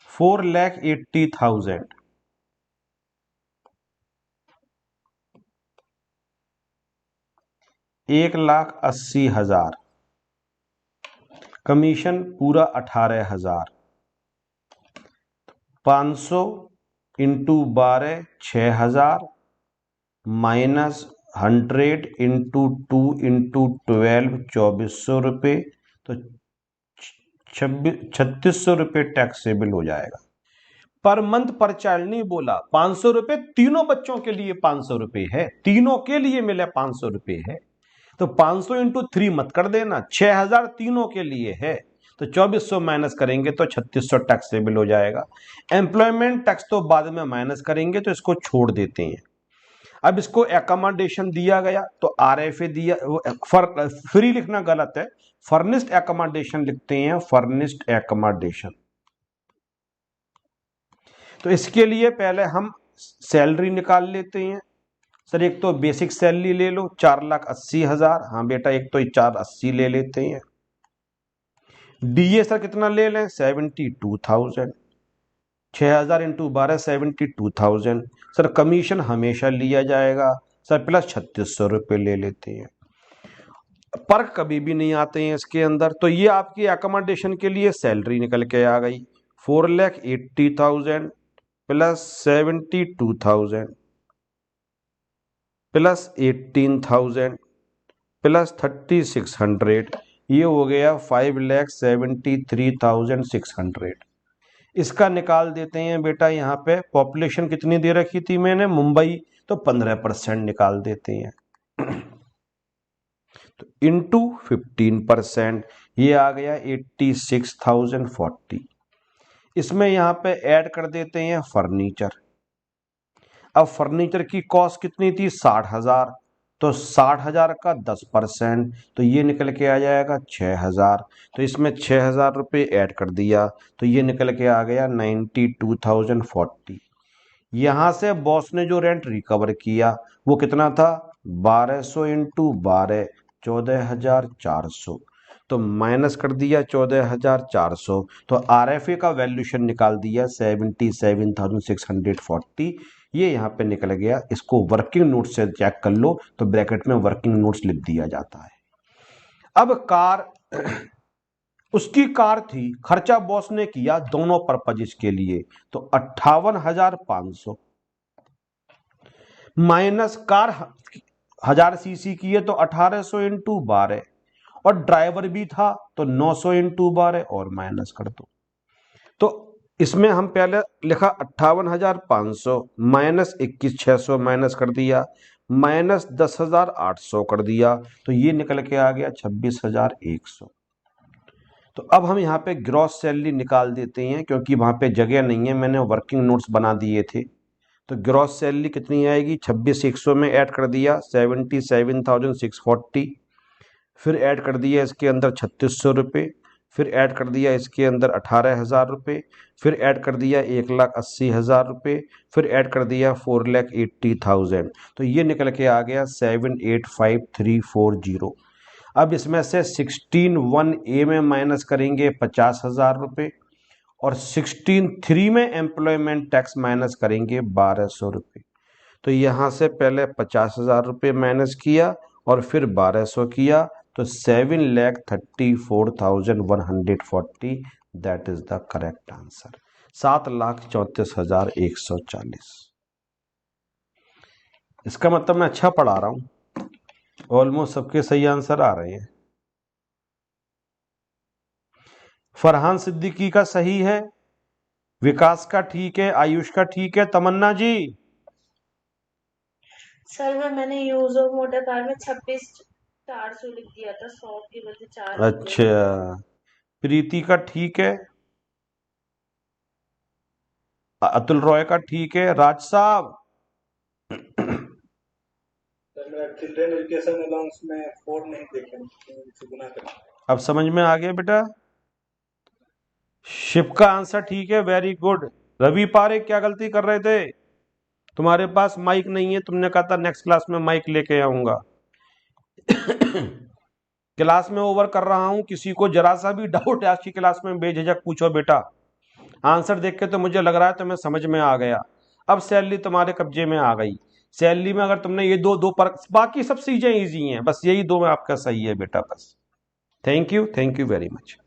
4,80,000 1,80,000, कमीशन पूरा 18,000, 500 इंटू 12 6,000 माइनस 100 इंटू 2 इंटू 12 ₹2,400, तो 3,600 रुपये टैक्सेबल हो जाएगा। पर मंथ पर चाइल्ड नहीं बोला, 500 रुपये तीनों बच्चों के लिए 500 रुपये है, तीनों के लिए मिले 500 रुपये है, तो 500 इंटू 3 मत कर देना, 6,000 तीनों के लिए है, तो 2,400 माइनस करेंगे तो 3,600 टैक्सेबल हो जाएगा। एम्प्लॉयमेंट टैक्स तो बाद में माइनस करेंगे, तो इसको छोड़ देते हैं। अब इसको एकोमोडेशन दिया गया तो RFA दिया, फ्री लिखना गलत है, फर्निश्ड एकोमोडेशन लिखते हैं, फर्निश्ड एकोमोडेशन। तो इसके लिए पहले हम सैलरी निकाल लेते हैं। सर एक तो बेसिक सैलरी ले लो 4,80,000, हाँ बेटा एक तो 480 ले लेते हैं। DA सर कितना ले लें, 72,000, 6,000 इंटू 12 72,000। सर कमीशन हमेशा लिया जाएगा सर, प्लस 3,600 रुपये ले लेते हैं, पर कभी भी नहीं आते हैं इसके अंदर। तो ये आपकी एकोमोडेशन के लिए सैलरी निकल के आ गई, 4,80,000 प्लस 72,000 प्लस 18,000 प्लस 3,600, ये हो गया 5,73,600। इसका निकाल देते हैं बेटा। यहाँ पे पॉपुलेशन कितनी दे रखी थी मैंने, मुंबई, तो 15% निकाल देते हैं, तो इंटू 15%, ये आ गया 86,040। इसमें यहाँ पे ऐड कर देते हैं फर्नीचर। अब फर्नीचर की कॉस्ट कितनी थी, 60,000, तो 60,000 का 10%, तो ये निकल के आ जाएगा 6,000, तो इसमें 6,000 रुपये ऐड कर दिया, तो ये निकल के आ गया 92,040। यहाँ से बॉस ने जो रेंट रिकवर किया वो कितना था, 1,200 इंटू 12 14,400, तो माइनस कर दिया 14,400, तो आरएफए का वैल्यूशन निकाल दिया 77,640, ये यहाँ पे निकल गया। इसको वर्किंग नोट से चेक कर लो, तो ब्रैकेट में वर्किंग नोट्स लिख दिया जाता है। अब कार उसकी कार थी, खर्चा बॉस ने किया दोनों पर्पजेस के लिए, तो 58,500 माइनस कार 1000 सीसी की है तो 1800 इंटू 12, और ड्राइवर भी था तो 900 इंटू 12 और माइनस कर दो। तो इसमें हम पहले लिखा 58,500 माइनस 21,600 माइनस कर दिया, माइनस 10,800 कर दिया, तो ये निकल के आ गया 26,100। तो अब हम यहाँ पे ग्रॉस सैलरी निकाल देते हैं, क्योंकि वहाँ पे जगह नहीं है, मैंने वर्किंग नोट्स बना दिए थे। तो ग्रॉस सैलरी कितनी आएगी, 26,100 में ऐड कर दिया 77,640, फिर ऐड कर दिया इसके अंदर 3,600 रुपये, फिर ऐड कर दिया इसके अंदर 18,000 रुपये, फिर ऐड कर दिया 1,80,000 रुपये, फिर ऐड कर दिया 4,80,000, तो ये निकल के आ गया 7,85,340। अब इसमें से 16(1)(a) में माइनस करेंगे 50,000 रुपये, और 16(3) में एम्प्लॉयमेंट टैक्स माइनस करेंगे 1,200 रुपये। तो यहाँ से पहले 50,000 रुपये माइनस किया और फिर 1,200 किया, तो 7,34,140, that is the correct answer, 7,34,140। इसका मतलब मैं अच्छा पढ़ा रहा हूं, ऑलमोस्ट सबके सही आंसर आ रहे हैं। फरहान सिद्दीकी का सही है, विकास का ठीक है, आयुष का ठीक है, तमन्ना जी। सर मैंने यूज ऑफ मोटर कार में 26,400 लिख दिया था, 100 की वजह 4 लिख दिया। अच्छा, प्रीति का ठीक है, अतुल रॉय का ठीक है, राज साहब। चिल्ड्रन एजुकेशन अलाउंस में 4 नहीं देखे, गुना करना। अब समझ में आ गया बेटा। शिव का आंसर ठीक है, वेरी गुड। रवि पारे क्या गलती कर रहे थे, तुम्हारे पास माइक नहीं है, तुमने कहा था नेक्स्ट क्लास में माइक लेके आऊंगा। क्लास में ओवर कर रहा हूं, किसी को जरा सा भी डाउट है आज की क्लास में बेझिझक पूछो बेटा। आंसर देख के तो मुझे लग रहा है तुम्हें समझ में आ गया। अब सैलरी तुम्हारे कब्जे में आ गई। सैलरी में अगर तुमने ये दो पर, बाकी सब चीजें इजी हैं, बस यही दो में आपका सही है बेटा बस। Thank you very much.